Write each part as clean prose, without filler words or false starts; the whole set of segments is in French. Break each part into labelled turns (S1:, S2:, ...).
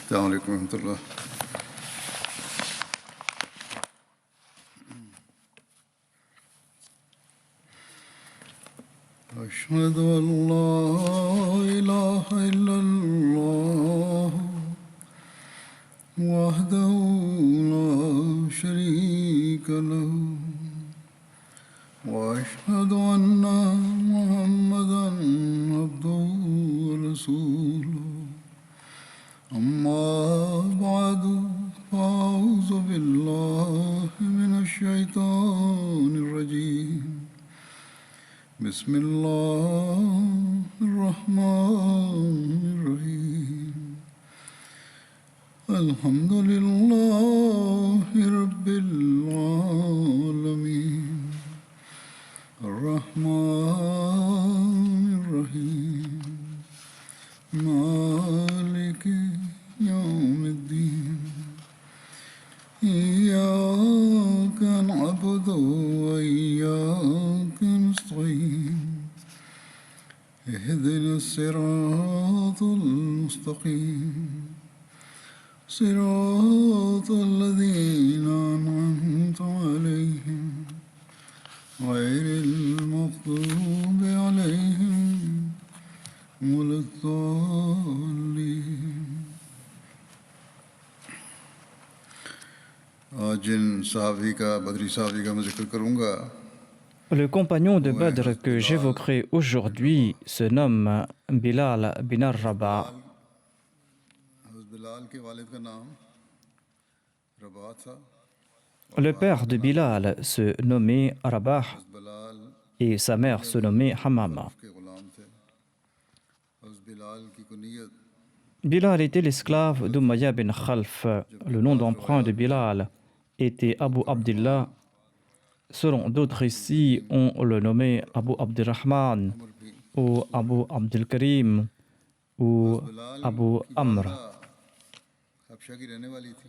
S1: السلام عليكم ورحمة الله. أشهد أن لا إله إلا الله وحده لا شريك له وأشهد أن محمدا عبده ورسوله أما بعد فأعوذ بالله من الشيطان الرجيم بسم الله الرحمن الرحيم الحمد لله رب العالمين الرحمن الرحيم مالك يوم الدين إياك نعبد وإياك نستعين اهدنا الصراط المستقيم صراط الذين أنعمت عليهم غير المغضوب عليهم ولا الضالين. आज जिन सहाबी का बदरी सहाबी का मैं जिक्र करूँगा
S2: Le compagnon de Badr que j'évoquerai aujourd'hui se nomme Bilal bin al-Rabah.
S1: Bilal के वालिद का नाम रबा था.
S2: Le père de Bilal se nommait Rabah
S1: Bilal
S2: et sa mère se nommait Hamama.
S1: के गुलाम थे. बिलाल की कुनियत
S2: Bilal était l'esclave d'Umayya bin Khalf. Le nom d'emprunt de Bilal était Abu Abdullah. Selon d'autres récits, on le nommait Abu Abdurrahman ou Abu Abdul Karim ou Abu Amr.
S1: हबशा की रहने वाली थी.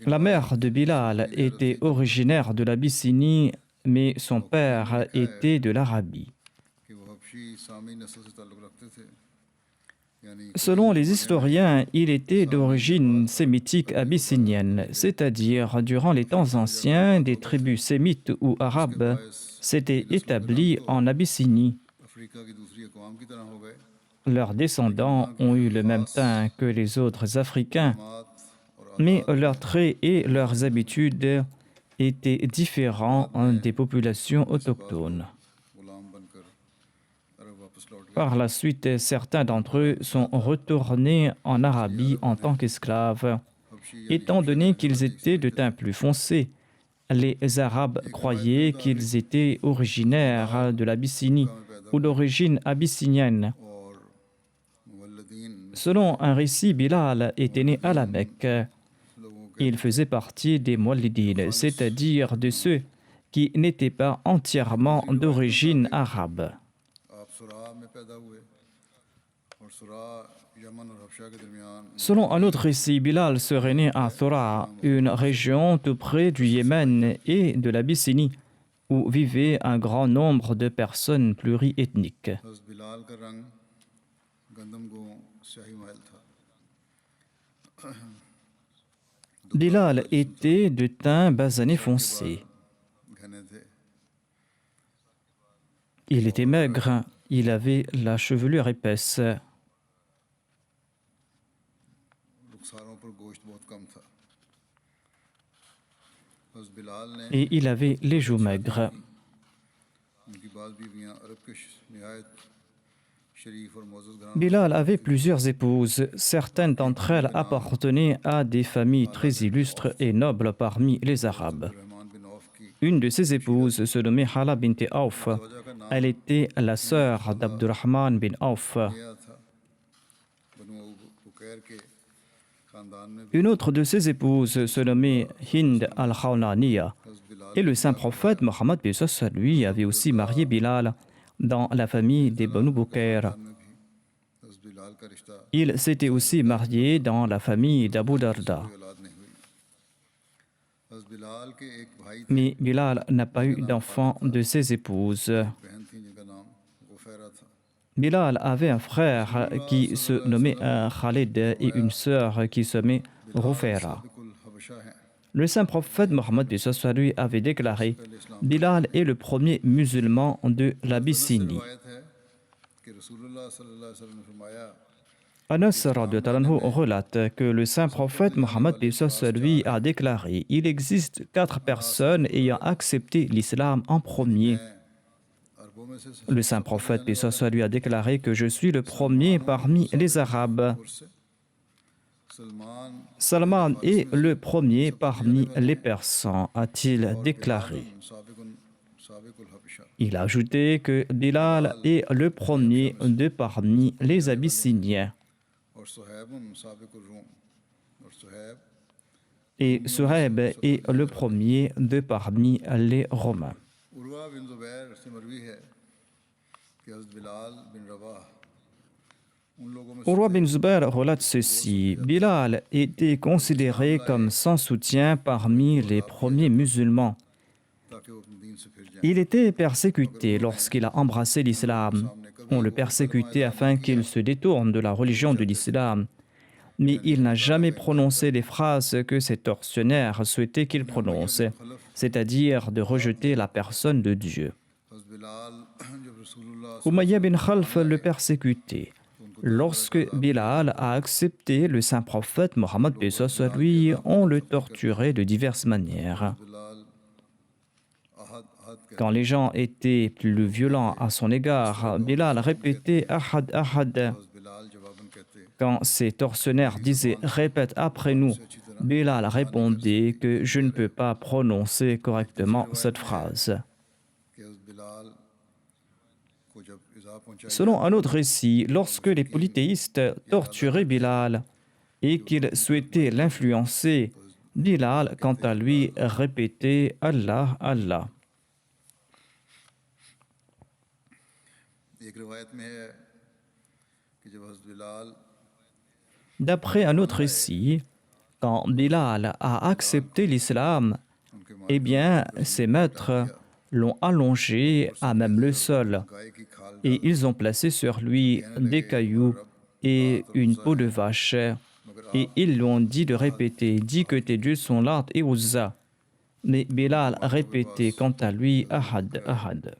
S2: La mère de Bilal était originaire de l'Abyssinie, mais son père était de l'Arabie.
S1: कि वो हबशी सामी नस्ल से ताल्लुक़ रखते थे. यानी
S2: Selon les historiens, il était d'origine sémitique abyssinienne, c'est-à-dire durant les temps anciens, des tribus sémites ou arabes s'étaient établies en Abyssinie.
S1: Africa की दूसरी अक़वाम की तरह हो गए.
S2: Leurs descendants ont eu le même teint que les autres Africains, mais leurs traits et leurs habitudes étaient différents des populations autochtones.
S1: गुलाम बनकर अरब वापस लौट गए.
S2: Par la suite, certains d'entre eux sont retournés en Arabie en tant qu'esclaves, étant donné qu'ils étaient de teint plus foncé. Les Arabes croyaient qu'ils étaient originaires de l'Abyssinie ou d'origine abyssinienne.
S1: और मुवल्लदीन
S2: Selon un récit, Bilal était né à la Mecque. Il faisait partie des Mouallidines, c'est-à-dire de ceux qui n'étaient pas entièrement d'origine arabe.
S1: आप सुरा में पैदा हुए और सुरा यमन और हबशा के दरमियान
S2: Selon un autre récit, Bilal serait né à Thura, une région tout près du Yémen et de l'Abyssinie, où vivait un grand nombre de personnes pluriethniques.
S1: हज़रत बिलाल का रंग गंदम को स्याही महल था.
S2: Bilal était de teint basané foncé.
S1: घने थे.
S2: Il était maigre, il avait la chevelure épaisse.
S1: रुखसारों पर गोश्त बहुत कम था. हज़रत बिलाल ने
S2: Et il avait les joues maigres.
S1: उनकी बात बीवियां अरब के निहायत शरीफ और मोअज़्ज़ज़ घरानों
S2: Bilal avait plusieurs épouses. Certaines d'entre elles appartenaient à des familles très illustres et nobles parmi les Arabes.
S1: Rahman bin Awf की
S2: Une de ses épouses se nommait Hala bint Auf. Elle était la sœur d'Abdurrahman bin Auf.
S1: गया था. बनु बुकैर के खानदान में भी
S2: Une autre de ses épouses se nommait Hind al-Khawlaniya.
S1: हज़रत Bilal
S2: Et le saint prophète Mohammed lui avait aussi marié Bilal dans la famille des Banu Bukair.
S1: में भी हज़रत बिलाल का रिश्ता
S2: Il s'était aussi marié dans la famille d'Abu Darda.
S1: कोई औलाद नहीं हुई. हज़रत बिलाल के एक भाई थे,
S2: Mais Bilal n'a pas eu d'enfant de ses épouses.
S1: बहन थी जिनका नाम गुफैरा था.
S2: Bilal avait un frère qui se nommait Khalid et une sœur qui se nommait Rufaira.
S1: साबिकुल हबशा हैं।
S2: Le saint prophète Mohammed B. lui avait déclaré Bilal est le premier musulman de
S1: हज़रत से
S2: l'Abyssinie.
S1: रिवायत है कि रसूलुल्लाह सल्लल्लाहु अलैहि वसल्लम ने फरमाया
S2: Anas radhiyallahu anhu relate que le saint prophète Mohammed B. lui a déclaré il existe 4 personnes ayant accepté l'islam en premier.
S1: अरबों में से
S2: Le saint prophète B. lui a déclaré que je suis le premier parmi les Arabes.
S1: से Salman
S2: Salman est le premier parmi les Persans, a-t-il déclaré.
S1: साबिकुल हबशा
S2: Il a ajouté que Bilal est le premier de parmi les Abyssiniens
S1: और सुहैबुन साबिकुल रूम और Suhaib
S2: et Suhaib est le premier de parmi les Romains.
S1: Urwa बिन जुबैर से मरवी है कि हज़रत बिलाल बिन रवाह उन लोगों में
S2: Urwa bin Zubair relate ceci. Bilal était considéré comme sans soutien parmi les premiers musulmans.
S1: ताकि वो अपने दीन से फिर जाए।
S2: Il était persécuté lorsqu'il a embrassé l'islam. On le persécutait afin qu'il se détourne de la religion de l'islam. Mais il n'a jamais prononcé les phrases que ses tortionnaires souhaitaient qu'il prononce, c'est-à-dire de rejeter la personne de Dieu.
S1: हज़रत बिलाल जब रसूलुल्लाह
S2: Umayya bin Khalf le persécutait. Lorsque Bilal a accepté le saint prophète Mohammed paix soit lui, on le torturait de diverses manières.
S1: Bilal अहद अहद कहते
S2: Quand les gens étaient plus violents à son égard, Bilal répétait Ahad Ahad.
S1: हज़रत बिलाल जवाबन कहते
S2: Quand ses tortionnaires disaient répète après nous, Bilal répondait que je ne peux pas prononcer correctement cette phrase.
S1: कि हज़रत बिलाल को जब इज़ा पहुंचाई
S2: Selon un autre récit, lorsque les polythéistes torturaient Bilal et qu'ils souhaitaient l'influencer, Bilal, quant à lui, répétait Allah, Allah.
S1: एक रिवायत में है कि जब हज़रत Bilal
S2: D'après un autre récit, quand Bilal a accepté l'islam,
S1: उनके
S2: eh bien, ses maîtres l'ont allongé à même le sol
S1: गाय की खाल
S2: et ils ont placé sur lui des cailloux et une peau de vache. Et ils lui ont dit de répéter, dis que tes dieux sont Lat et Uzza. Mais Bilal répétait quant à lui, Ahad, Ahad.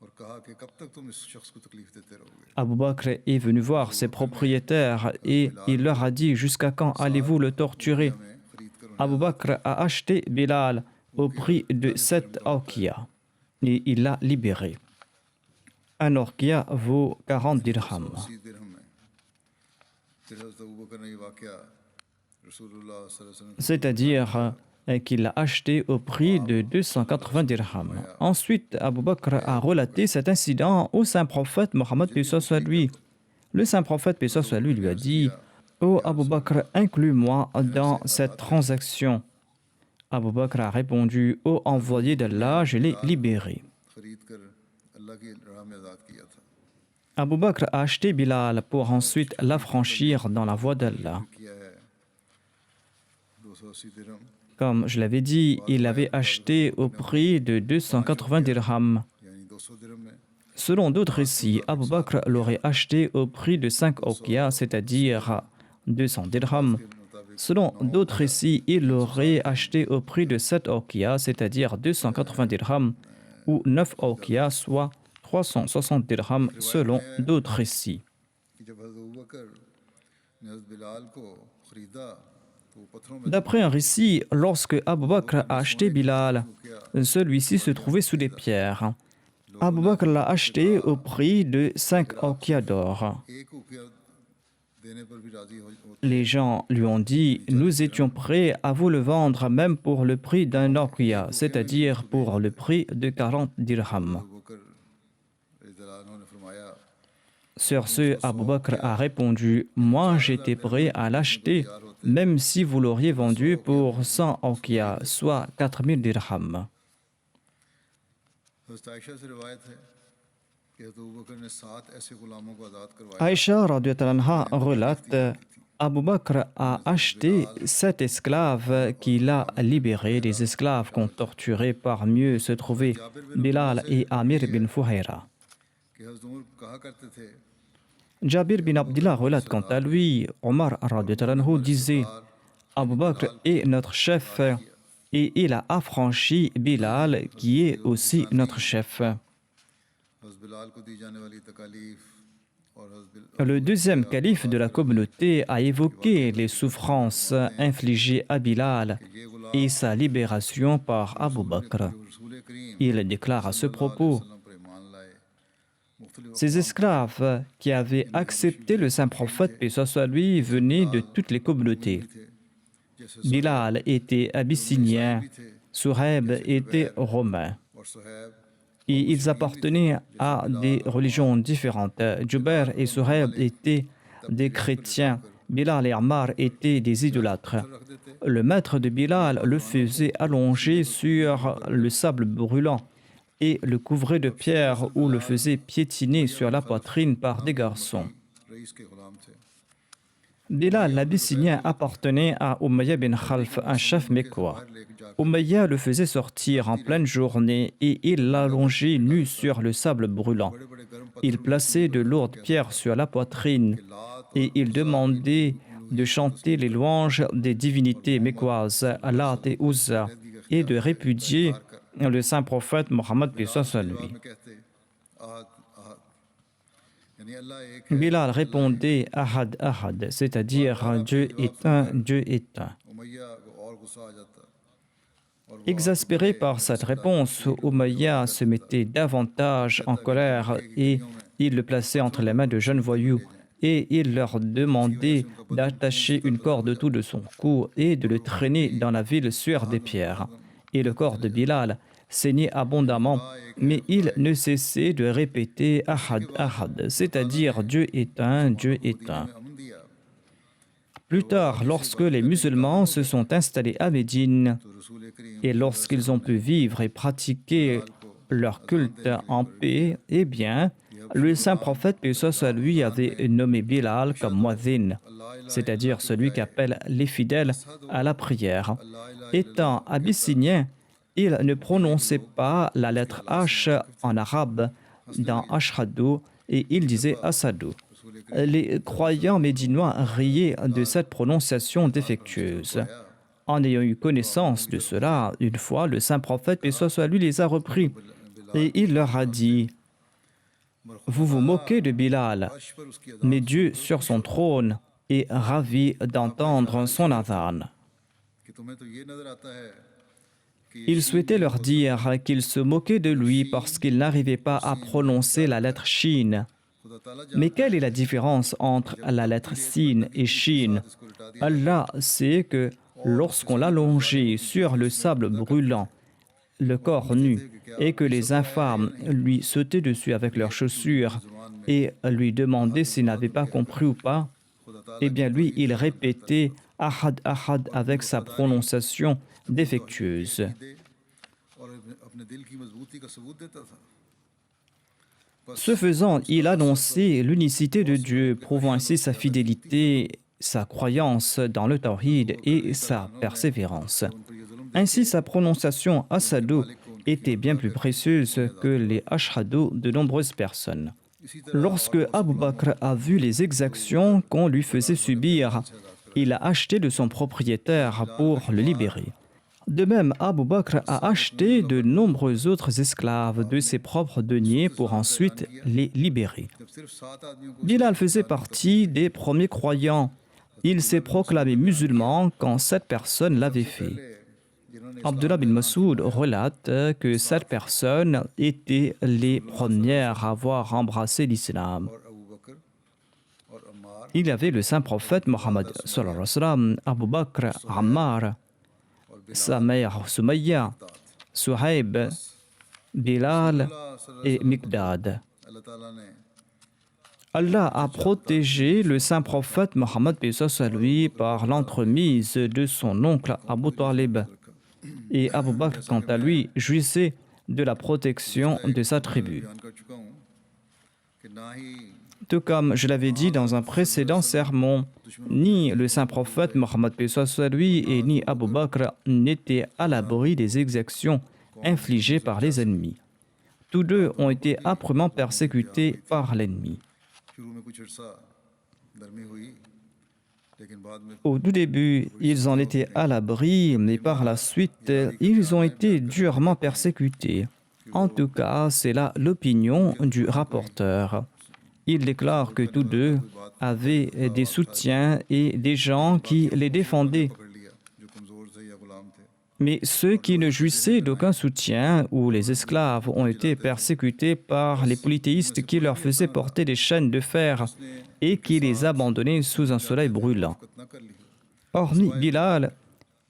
S1: और कहा कि कब तक तुम इस शख्स को तकलीफ देते रहोगे।
S2: Abu Bakr est venu voir ses propriétaires et il leur a dit, jusqu'à quand allez-vous le torturer?
S1: हमें खरीद कर
S2: Abu Bakr a acheté Bilal au prix de 7 orqiya et il l'a libéré. Un orqiya vaut 40 dirhams.
S1: 80 दिरहम में फिर हज़रत अबू बकर ने ये वाक़या रसूलुल्लाह सल्लल्लाहु अलैहि वसल्लम
S2: C'est-à-dire qu'il l'a acheté au prix de 280 dirhams. Ensuite, Abu Bakr a relaté cet incident au saint prophète Mohammed paix soit lui. Le saint prophète paix soit lui a dit Ô Abu Bakr, inclus-moi dans cette transaction. Abu Bakr a répondu Ô envoyé d'Allah, je l'ai libéré.
S1: खरीद कर अल्लाह की राह में आज़ाद किया था।
S2: Abu Bakr a acheté Bilal pour ensuite l'affranchir dans la voie d'Allah.
S1: किया है 280 दिरहम
S2: Comme je l'avais dit, il l'avait acheté au prix de 280 dirhams.
S1: यानी 200 दिरहम में
S2: Selon d'autres récits, Abu Bakr l'aurait acheté au prix de 5 oqiyas, c'est-à-dire 200 dirhams. Selon d'autres récits, il l'aurait acheté au prix de 7 oqiyas, c'est-à-dire 280 dirhams, ou 9 oqiyas, soit 360 dirhams, selon d'autres récits.
S1: कि जब हज़रत अबू बकर ने हज़रत बिलाल को खरीदा तो वो पत्थरों में
S2: D'après un récit, lorsque Abu Bakr a acheté Bilal, celui-ci se trouvait sous des pierres. Abu Bakr l'a acheté au prix de 5 oqiyas d'or.
S1: एक रुपया देने पर भी राजी हो
S2: Les gens lui ont dit, nous étions prêts à vous le vendre même pour le prix d'un oqiya, c'est-à-dire pour le prix de 40 dirhams.
S1: अबू बकर रज़ियल्लाहु अन्हु ने फरमाया
S2: Sur ce, Abu Bakr a répondu, moi j'étais prêt à l'acheter même si vous l'auriez vendu pour 100 oqiya, soit 4000 dirhams.
S1: हज़रत आयशा से रिवायत है कि हज़रत अबू बकर ने 7 ऐसे गुलामों को आज़ाद करवाया
S2: Aïcha radhiyallahu anha relate Abu Bakr a acheté 7 esclaves qu'il a libérés, des esclaves qu'on torturait. Parmi eux se trouvaient Bilal et Amir bin Fuhaira.
S1: कि हज़रत उमर कहा करते थे
S2: Jabir bin Abdullah relate quant à lui, Omar radhiyallahu anhu disait Abu Bakr est notre chef et il a affranchi Bilal qui est aussi notre chef. Le deuxième calife de la communauté a évoqué les souffrances infligées à Bilal et sa libération par Abu Bakr. Il déclare à ce propos ces esclaves qui avaient accepté le saint prophète, paix soit lui, venaient de toutes les communautés. Bilal était abyssinien, Suhaib était romain. Et ils appartenaient à des religions différentes. Jubair et Suhaib étaient des chrétiens. Bilal et Ammar étaient des idolâtres. Le maître de Bilal le faisait allonger sur le sable brûlant et le couvrait de pierres ou le faisait piétiner sur la poitrine par des garçons. Bilal l'Abyssinien appartenait à Umayya bin Khalf, un chef mécois. Umayya le faisait sortir en pleine journée et il l'allongeait nu sur le sable brûlant. Il plaçait de lourdes pierres sur la poitrine et il demandait de chanter les louanges des divinités mécoises, Lat et Uzza, et de répudier le saint prophète Mohammed paix soit lui. Bilal répondait Ahad Ahad, c'est-à-dire Dieu est un, Dieu est un. Exaspéré par cette réponse, Umayya se mettait davantage en colère et il le plaçait entre les mains de jeunes voyous et il leur demandait d'attacher une corde autour de son cou et de le traîner dans la ville sur des pierres. Et le corps de Bilal saignait abondamment, mais il ne cessait de répéter Ahad Ahad, c'est-à-dire Dieu est un, Dieu est un. Plus tard, lorsque les musulmans se sont installés à Médine et lorsqu'ils ont pu vivre et pratiquer leur culte en paix, eh bien, le saint prophète, paix soit lui, avait nommé Bilal comme muazzin, c'est-à-dire celui qui appelle les fidèles à la prière. Étant abyssinien, il ne prononçait pas la lettre H en arabe dans Ashhadu et il disait Asadu. Les croyants médinois riaient de cette prononciation défectueuse. En ayant eu connaissance de cela, une fois, le saint prophète, paix soit lui, les a repris et il leur a dit « Vous vous moquez de Bilal, mais Dieu sur son trône est ravi d'entendre son adhan. » Il souhaitait leur dire qu'il se moquait de lui parce qu'il n'arrivait pas à prononcer la lettre Shin. Mais quelle est la différence entre la lettre Sin et Shin? Allah sait que lorsqu'on l'allongeait sur le sable brûlant, le corps nu, et que les infâmes lui sautaient dessus avec leurs chaussures et lui demandaient s'il n'avait pas compris ou pas, eh bien lui, il répétait Ahad Ahad avec sa prononciation défectueuse. Ce faisant, il annonçait l'unicité de Dieu, prouvant ainsi sa fidélité, sa croyance dans le tawhid et sa persévérance. Ainsi, sa prononciation Asadu était bien plus précieuse que les Ashhadu de nombreuses personnes. Lorsque Abu Bakr a vu les exactions qu'on lui faisait subir, il a acheté de son propriétaire pour le libérer. De même, Abu Bakr a acheté de nombreux autres esclaves de ses propres deniers pour ensuite les libérer. Bilal faisait partie des premiers croyants. Il s'est proclamé musulman quand 7 personnes l'avaient fait. Abdullah bin Masoud relate que 7 personnes étaient les premières à avoir embrassé l'islam. Il y avait le saint prophète Mohammed, Abu Bakr, Ammar, sa mère Sumayya, Suhaib, Bilal et Miqdad. Allah a protégé le saint prophète Mohammed lui par l'entremise de son oncle Abu Talib. Et Abu Bakr, quant à lui, jouissait de la protection de sa tribu. Tout comme je l'avais dit dans un précédent sermon, ni le saint prophète Mohammed lui et ni Abu Bakr n'étaient à l'abri des exactions infligées par les ennemis. Tous deux ont été âprement persécutés par l'ennemi.
S1: शुरू में कुछ अर्सा गर्मी हुई लेकिन बाद में
S2: Au tout début, ils en étaient à l'abri, mais par la suite, ils ont été durement persécutés. En tout cas, c'est là l'opinion du rapporteur. Il déclare que tous deux avaient des soutiens et des gens qui les défendaient.
S1: पकड़ लिया जो कमजोर थे या गुलाम थे
S2: Mais ceux qui ne jouissaient d'aucun soutien ou les esclaves ont été persécutés par les polythéistes qui leur faisaient porter des chaînes de fer et qui les abandonnaient sous un soleil brûlant.
S1: न कर ली
S2: Hormis Bilal,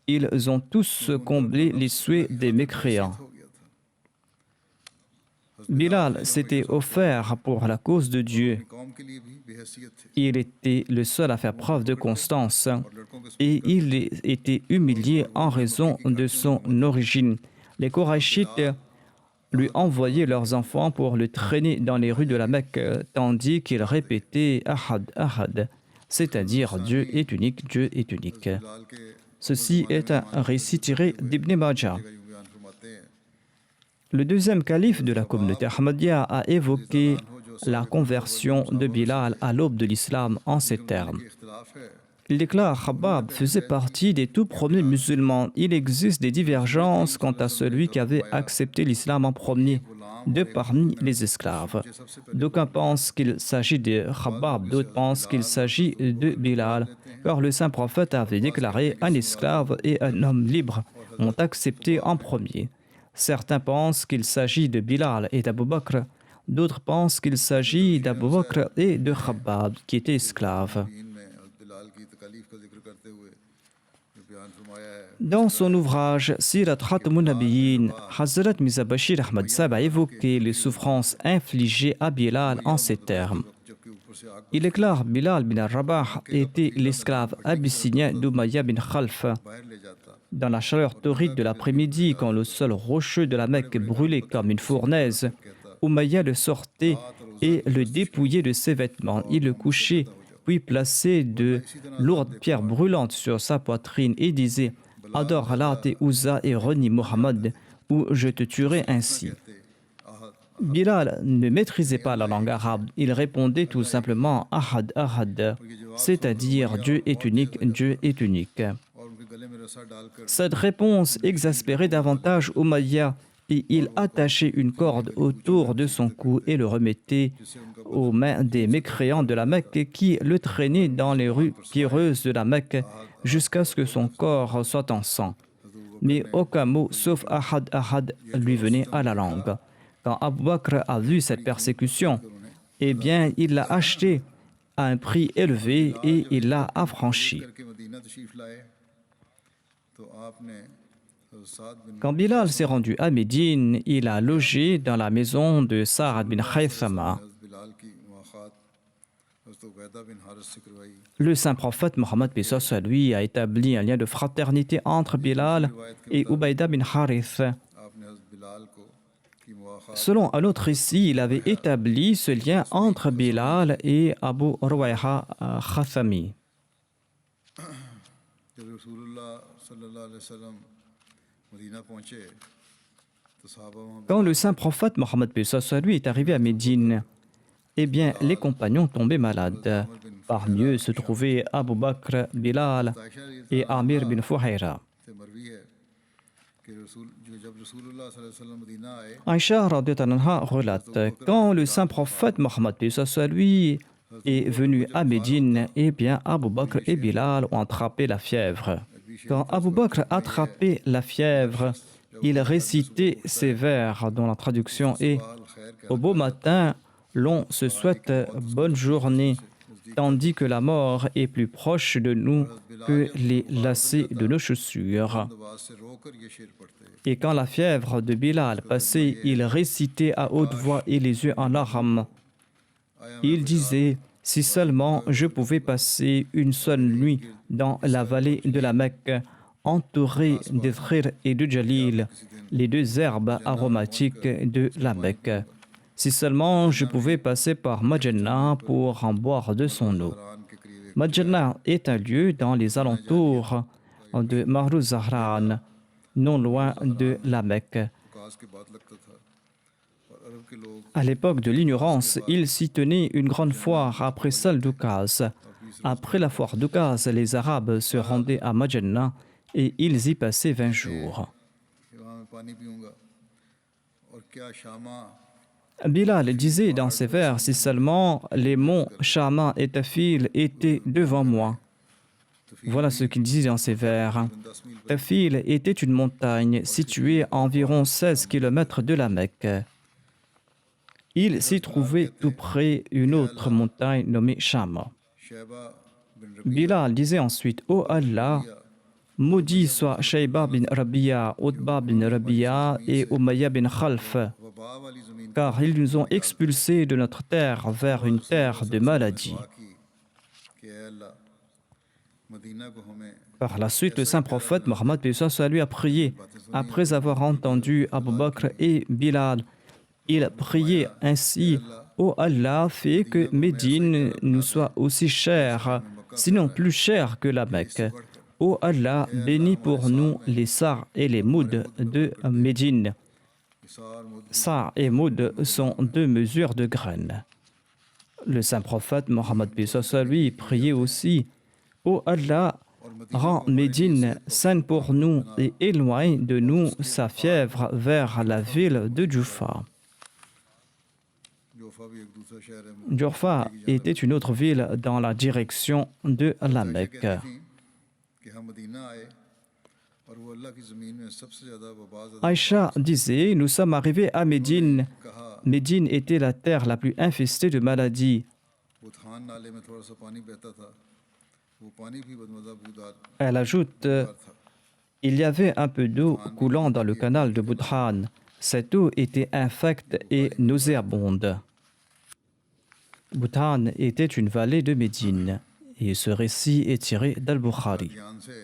S2: ils ont tous comblé les souhaits des mécréants.
S1: हो गया था
S2: Bilal s'était offert pour la cause de Dieu.
S1: कौम के लिए भी बेहैसियत थे
S2: Il était le seul à faire preuve de constance
S1: और लड़कों के
S2: et il était humilié en raison de son origine. Les Korachites lui envoyaient leurs enfants pour le traîner dans les rues de la Mecque, tandis qu'il répétait Ahad, Ahad, c'est-à-dire Dieu est unique, Dieu est unique.
S1: Bilal के
S2: Ceci est un récit tiré d'Ibn Majah.
S1: का यूं बयान फरमाते हैं
S2: Le deuxième calife de la communauté Ahmadiyya a évoqué la conversion de Bilal à l'aube de l'islam en ces termes.
S1: कि इख्तिलाफ है
S2: Il déclare Khabbab faisait partie des tout premiers musulmans. Il existe des divergences quant à celui qui avait accepté l'islam en premier, de parmi les esclaves. D'aucuns pensent qu'il s'agit de Khabbab, d'autres pensent qu'il s'agit de Bilal, car le saint prophète avait déclaré un esclave et un homme libre ont accepté en premier. Certains pensent qu'il s'agit de Bilal et d'Abu Bakr, d'autres pensent qu'il s'agit d'Abu Bakr et de Khabbab, qui étaient esclaves.
S1: दीन में बिलाल की तकलीफ का जिक्र करते हुए जो बयान फरमाया है
S2: Dans son ouvrage Sirat Khatamun Nabiyyin, Hazrat Mirza Bashir Ahmad Sahib a évoqué les souffrances infligées à Bilal en ces termes.
S1: जबकि ऊपर से आग
S2: Il déclare Bilal bin al-Rabah était l'esclave abyssinien d'Umayya bin Khalf.
S1: बाहर ले जाता
S2: Dans la chaleur torride de l'après-midi, quand le sol rocheux de la Mecque brûlait comme une fournaise, Umayya le sortait et le dépouillait de ses vêtements. Il le couchait, puis plaçait de lourdes pierres brûlantes sur sa poitrine et disait « Adore Allah et Uzza et renie Mohammed, ou je te tuerai ainsi ». Bilal ne maîtrisait pas la langue arabe. Il répondait tout simplement Ahad, Ahad, c'est-à-dire Dieu est unique, Dieu est unique.
S1: और उनके गले में रस्सा डालकर
S2: Cette réponse exaspérait davantage Umayya et il attachait une corde autour de son cou et le remettait aux mains des mécréants de la Mecque qui le traînaient dans les rues pierreuses de la Mecque jusqu'à ce que son corps soit en sang. Mais aucun mot sauf Ahad Ahad lui venait à la langue. Quand Abu Bakr a vu cette persécution, eh bien, il l'a acheté à un prix élevé et il l'a affranchi.
S1: करके मदीना तशरीफ लाए तो आपने साद बिन
S2: Quand Bilal s'est rendu à Médine, il a logé dans la maison de Sa'ad bin Khaythama.
S1: Bilal की मुलाकात हज़रत उबैदा बिन हारिस से करवाई
S2: Le saint prophète Mohammed paix soit sur lui a établi un lien de fraternité entre Bilal et Ubayda bin Harith.
S1: आपने हज़रत बिलाल को की मुलाकात
S2: Selon un autre récit, il avait établi ce lien entre Bilal et Abu Ruwayha Khathami.
S1: जब रसूलुल्लाह सल्लल्लाहु अलैहि वसल्लम मदीना पहुंचे तो सहाबा वहाँ
S2: Quand le saint prophète Mohammed paix soit sur lui est arrivé à Médine, eh bien, les compagnons tombaient malades. Parmi eux se trouvaient Abu Bakr, Bilal et Amir bin Fuhayra.
S1: से मरवी है कि जब रसूलुल्लाह सल्लल्लाहु अलैहि वसल्लम मदीना आए
S2: Aïcha radhiyallahu anha relate quand le saint prophète Mohammed paix soit sur lui est venu à Médine, eh bien Abu Bakr et Bilal ont attrapé la fièvre. Quand Abu Bakr attrapait la fièvre, il récitait ces vers dont la traduction est Au beau matin, l'on se souhaite bonne journée, tandis que la mort est plus proche de nous que les lacets de nos chaussures.
S1: Nawaz से रोकर ये शेर पढ़ते
S2: Et quand la fièvre de Bilal passait, il récitait à haute voix et les yeux en larmes. Il disait « Si seulement je pouvais passer une seule nuit dans la vallée de la Mecque, entouré d'Ithrir et de Jalil, les deux herbes aromatiques de la Mecque. Si seulement je pouvais passer par Majannah pour en boire de son eau. »
S1: कुरान के करीब
S2: Majannah est un lieu dans les alentours de Maruz Zahran, non loin de la Mecque.
S1: काज के बाद लगता था और अरब के लोग
S2: À l'époque de l'ignorance, il s'y tenait une grande foire après celle d'Oukaz. Après la foire d'Oukaz, les Arabes se rendaient à Majanna et ils y passaient 20 jours.
S1: कि वहाँ मैं पानी पीऊँगा और क्या शामा
S2: Bilal disait dans ses vers, si seulement les monts Shama et Tafil étaient devant moi. Voilà ce qu'il disait dans ses vers.
S1: 10 मील
S2: Tafil était une montagne située à environ 16 km de la Mecque. Il s'y trouvait tout près une autre montagne nommée Shama.
S1: Shaiba बिन
S2: Bilal disait ensuite, ô Allah, maudit soit Shayba bin Rabia, Utba bin Rabia et Umayya bin Khalf,
S1: वबा वाली ज़मीन
S2: car ils nous ont expulsés de notre terre vers une terre de maladie.
S1: दुआ की कि ऐ अल्लाह मदीना को हमें
S2: Par la suite, le saint prophète Mohammed lui a prié. Après avoir entendu Abu Bakr et Bilal, il priait ainsi, ô Allah, fais que Médine nous soit aussi chère, sinon plus chère que la Mecque. Ô Allah, bénis pour nous les Sar et les Moud de Médine.
S1: Hisar मुद
S2: Sar et Moud sont deux mesures de graines. Le saint prophète Mohammed lui priait aussi, ô Allah, rends Médine saine pour nous et éloigne de nous sa fièvre vers la ville de Juffa.
S1: Jofa भी एक दूसरा शहर है
S2: Juffa était une autre ville dans la direction de la Mecque.
S1: थी कि हम मदीना आए और वो अल्लाह की ज़मीन में सबसे ज़्यादा वबा ज़दा
S2: Aïcha disait, nous sommes arrivés à Médine.
S1: कहा
S2: Médine était la terre la plus infestée de maladies.
S1: वो थान नाले में थोड़ा सा पानी बहता था वो पानी भी बदमज़ा बूदार
S2: Elle ajoute,
S1: था
S2: il y avait un peu d'eau coulant dans le canal de Boudhan. Cette eau était infecte et nauséabonde. Boudhan était une vallée de Médine. Et ce récit est tiré d'Al-Bukhari.
S1: ध्यान से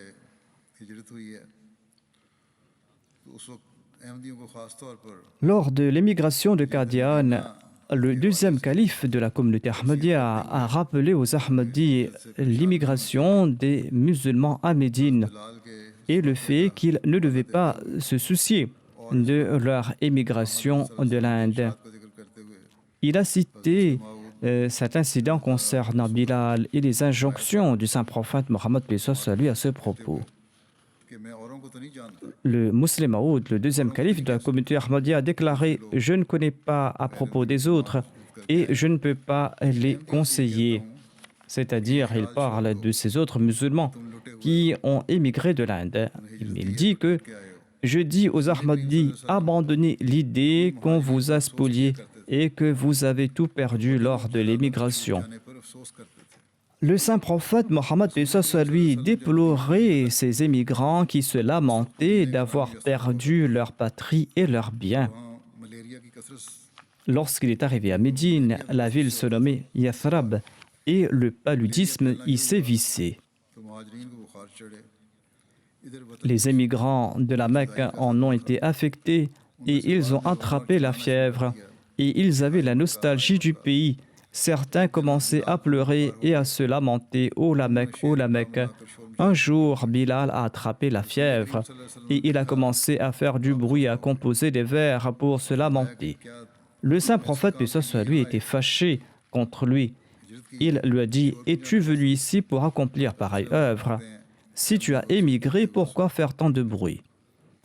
S1: हिजरत हुई है तो उस वक्त अहमदियों को ख़ास तौर पर
S2: Lors de l'émigration de Qadian, le deuxième calife de la communauté Ahmadiyya a rappelé aux Ahmadis l'immigration des musulmans à Médine
S1: लाल के
S2: et le fait qu'ils ne devaient pas se soucier de leur émigration de l'Inde.
S1: का जिक्र करते हुए
S2: Il a cité cet incident concernant Bilal et les injonctions du saint prophète Mohammed lui à ce propos.
S1: कि मैं औरों को तो नहीं जानता
S2: Le Muslim Maoud, le deuxième calife de la communauté Ahmadiyya, a déclaré « Je ne connais pas à propos des autres et je ne peux pas les conseiller ». C'est-à-dire, il parle de ces autres musulmans qui ont émigré de l'Inde. Il dit que « Je dis aux Ahmadis, abandonnez l'idée qu'on vous a spolié et que vous avez tout perdu lors de l'émigration ».
S1: जाने पर अफसोस करते थे
S2: Le saint prophète Mohammed lui déplorait ces émigrants qui se lamentaient d'avoir perdu leur patrie et leurs biens.
S1: वहाँ मलेरिया की कसरत
S2: Lorsqu'il est arrivé à Médine, la ville se nommait Yathrab et le paludisme y sévissait.
S1: तो महाजरीन को बुखार चढ़े इधर वतन
S2: Les émigrants de la Mecque en ont été affectés et ils ont attrapé la fièvre et ils avaient la nostalgie du pays. Certains commençaient à pleurer et à se lamenter. Oh la Mecque, oh la Mecque. Un jour, Bilal a attrapé la fièvre et il a commencé à faire du bruit, à composer des vers pour se lamenter. Le saint prophète, paix soit lui, était fâché contre lui. Il lui a dit, es-tu venu ici pour accomplir pareille œuvre? Si tu as émigré, pourquoi faire tant de bruit?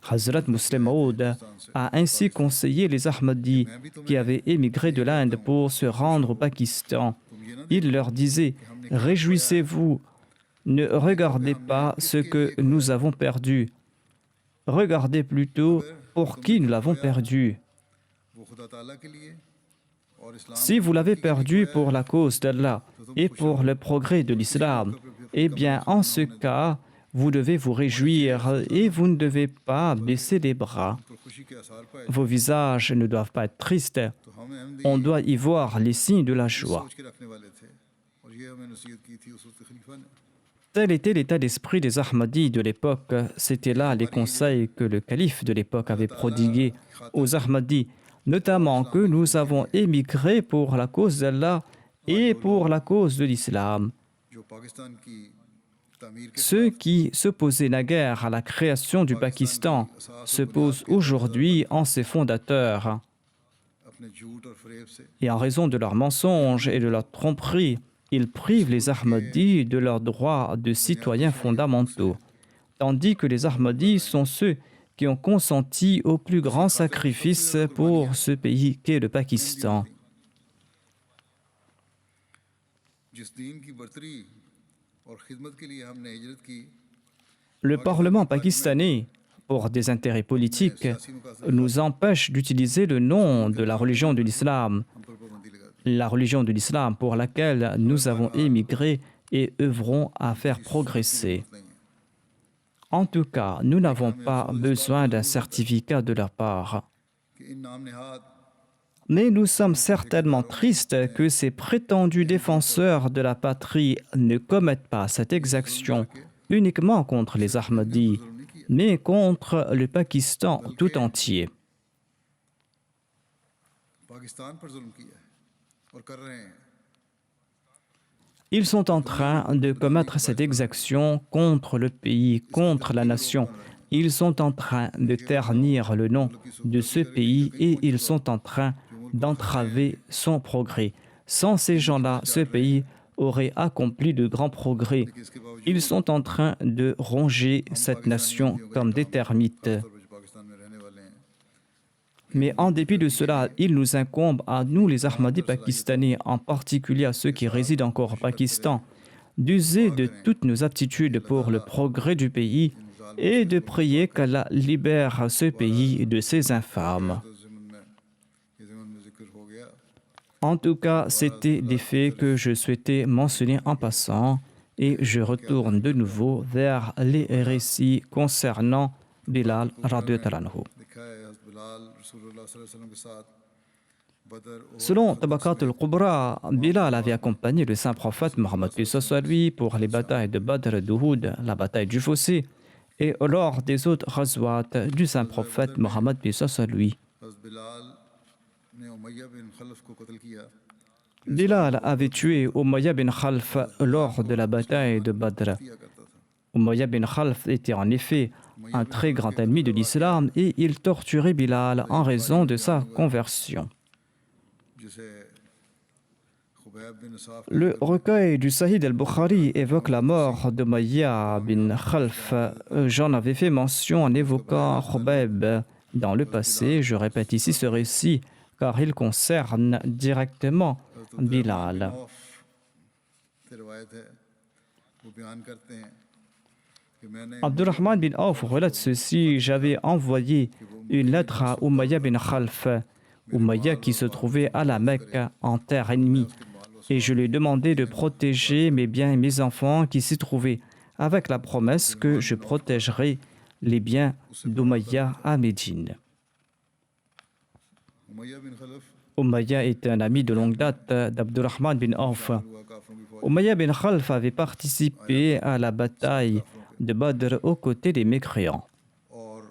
S2: Hazrat Muslim Maud a ainsi conseillé les Ahmadis qui avaient émigré de l'Inde pour se rendre au Pakistan. Il leur disait, réjouissez-vous, ne regardez pas ce que nous avons perdu. Regardez plutôt pour qui nous l'avons perdu.
S1: वो खुदा ताला के लिए और इस्लाम
S2: Si vous l'avez perdu pour la cause d'Allah et pour le progrès de l'islam, eh bien, en ce cas, vous devez vous réjouir et vous ne devez pas baisser les bras.
S1: पर खुशी के आसार पाए
S2: Vos visages ne doivent pas être tristes.
S1: तो हम Ahmadi
S2: On doit y voir les signes de la joie.
S1: सोच के रखने वाले थे और ये हमें नसीहत की थी उस वक्त खलीफा ने
S2: Tel était l'état d'esprit des Ahmadis de l'époque. C'étaient là les conseils que le calife de l'époque avait prodigués aux Ahmadis, notamment que nous avons émigré pour la cause d'Allah et pour la cause de l'islam.
S1: जो पाकिस्तान की तामीर के
S2: Ceux qui s'opposaient naguère à la création du Pakistan se posent aujourd'hui en ses fondateurs.
S1: अपने झूठ और फरेब से
S2: Et en raison de leurs mensonges et de leur tromperie, ils privent les Ahmadis de leurs droits de citoyens fondamentaux, tandis que les Ahmadis sont ceux qui ont consenti au plus grand sacrifice pour ce pays qu'est le Pakistan.
S1: जिस दीन की बरतरी और खिदमत के लिए हमने हिजरत की
S2: Le Parlement pakistanais, pour des intérêts politiques, nous empêche d'utiliser le nom de la religion de l'islam,
S1: हम पर पाबंदी लगा दी।
S2: la religion de l'islam pour laquelle nous avons émigré et œuvrons à faire progresser.
S1: नहीं है
S2: En tout cas, nous n'avons pas besoin d'un certificat de leur part.
S1: कि इन नाम निहाद
S2: Mais nous sommes certainement tristes que ces prétendus défenseurs de la patrie ne commettent pas cette exaction uniquement contre les Ahmadis, mais contre le Pakistan tout entier.
S1: Pakistan पर जुल्म किया है और कर रहे हैं।
S2: Ils sont en train de commettre cette exaction contre le pays, contre la nation. Ils sont en train de ternir le nom de ce pays et ils sont en train d'entraver son progrès. Sans ces gens-là, ce pays aurait accompli de grands progrès.
S1: कि इसके बावजूद
S2: Ils sont en train de ronger cette nation comme des termites.
S1: तौर पर जो पाकिस्तान में रहने वाले हैं
S2: Mais en dépit de cela, il nous incombe à nous, les Ahmadis pakistanais, en particulier à ceux qui résident encore au Pakistan, d'user de toutes nos aptitudes pour le progrès du pays et de prier qu'Allah libère ce pays de ces infâmes.
S1: तो ज़िमन में जिक्र हो गया।
S2: En tout cas, c'était des faits que je souhaitais mentionner en passant et je retourne de nouveau vers les récits concernant Bilal radhiyallahu anhu.
S1: लिखा है हज़रत बिलाल रसूलुल्लाह सल्लल्लाहु अलैहि वसल्लम के साथ बदर और
S2: Selon Tabakat al-Kubra, Bilal avait accompagné le saint prophète Mohammed paix soit lui pour les batailles de Badr et d'Uhud, la bataille du fossé, et lors des autres ghazwat du saint prophète Mohammed paix soit lui.
S1: हज़रत बिलाल ने उमय्या बिन खलफ को कत्ल किया।
S2: Bilal avait tué Umayya bin Khalf lors de la bataille de Badr.
S1: किया करता था
S2: Umayya bin Khalf était en effet un très grand ennemi de l'islam et il torturait Bilal en raison de sa conversion.
S1: जिसे खुबैब बिन साफ
S2: Le recueil du Sahih al-Bukhari évoque la mort de Umayya bin Khalf. J'en avais fait mention en évoquant Khubayb dans le passé. Je répète ici ce récit car il concerne directement Bilal.
S1: औफ से रवायत है वो बयान करते हैं कि मैंने
S2: Abdurrahman bin Auf relate ceci: j'avais envoyé une lettre à Umayya bin Khalf, Umayya qui se trouvait à la Mecque en terre ennemie, et je lui ai demandé de protéger mes biens et mes enfants qui s'y trouvaient, avec la promesse que je protégerai les biens d'Umayya à Médine.
S1: Umayya बिन खलफ
S2: Umayya était un ami de longue date d'Abdurrahman bin Auf.
S1: हुआ काफरों की फौज
S2: Umayya bin Khalf avait participé à la bataille de Badr aux côtés des mécréants.
S1: और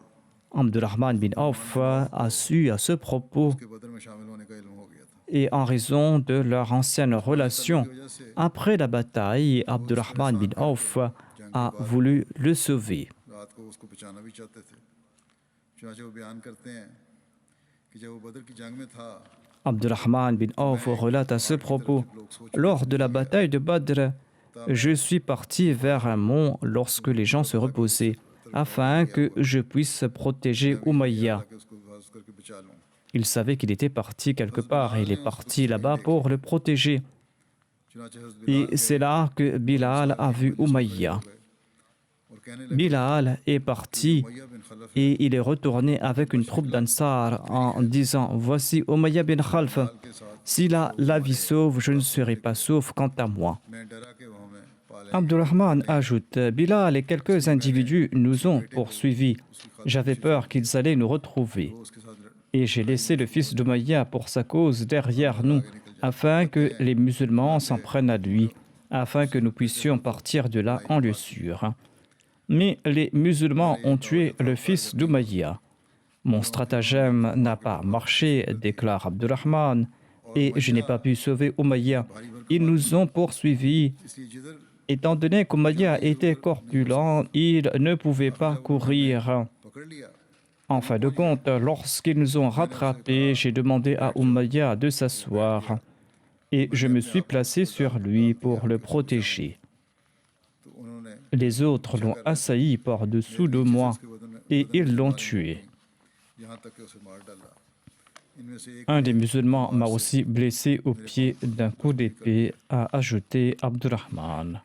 S2: Abdurrahman bin Auf a su à ce propos
S1: के बदर में शामिल होने का इल्म हो गया था।
S2: et en raison de leur ancienne relation.
S1: की वजह से
S2: Après la bataille, Abdurrahman bin Auf a voulu le sauver.
S1: रात को उसको बचाना भी चाहते थे। चुनांचे वो बयान करते हैं कि जब वो बदर की जंग में था
S2: Abdurrahman bin Auf relate à ce propos: lors de la bataille de Badr, je suis parti vers un mont lorsque les gens se reposaient, afin que je puisse protéger Umayya.
S1: कि उसको हिफाजत करके बचा लूँ।
S2: Il savait qu'il était parti quelque part et il est parti là-bas pour le protéger.
S1: चुनांचे हज़रत Bilal
S2: Et c'est là que Bilal a vu Umayya.
S1: और कहने लगे
S2: Bilal est parti
S1: उमय्या बिन खलफ
S2: et il est retourné avec une troupe d'Ansar en disant: voici Umayya bin Khalf.
S1: के साथ
S2: S'il a la vie sauve, je ne serai pas sauf quant à moi.
S1: मैं डरा के वो हमें पाले
S2: Abdurrahman ajoute: Bilal et quelques individus nous ont poursuivis. J'avais peur qu'ils allaient nous retrouver.
S1: वो उसके साथ
S2: Et j'ai laissé le fils d'Umayya pour sa cause derrière nous, afin que les musulmans s'en prennent à lui, afin que nous puissions partir de là en lieu sûr. Mais les musulmans ont tué le fils d'Umayya. Mon stratagème n'a pas marché, déclare Abdurrahman, et je n'ai pas pu sauver Umayya. Ils nous ont poursuivis.
S1: इसलिए जिधर
S2: Étant donné qu'Umayya était corpulent, il ne pouvait pas courir.
S1: पकड़ लिया
S2: En fin de compte, lorsqu'ils nous ont rattrapés, j'ai demandé à Umayya de s'asseoir et je me suis placé sur lui pour le protéger. Les autres l'ont assailli par-dessous de moi et ils l'ont tué. Un des musulmans m'a aussi blessé au pied d'un coup d'épée, a ajouté Abdurrahman.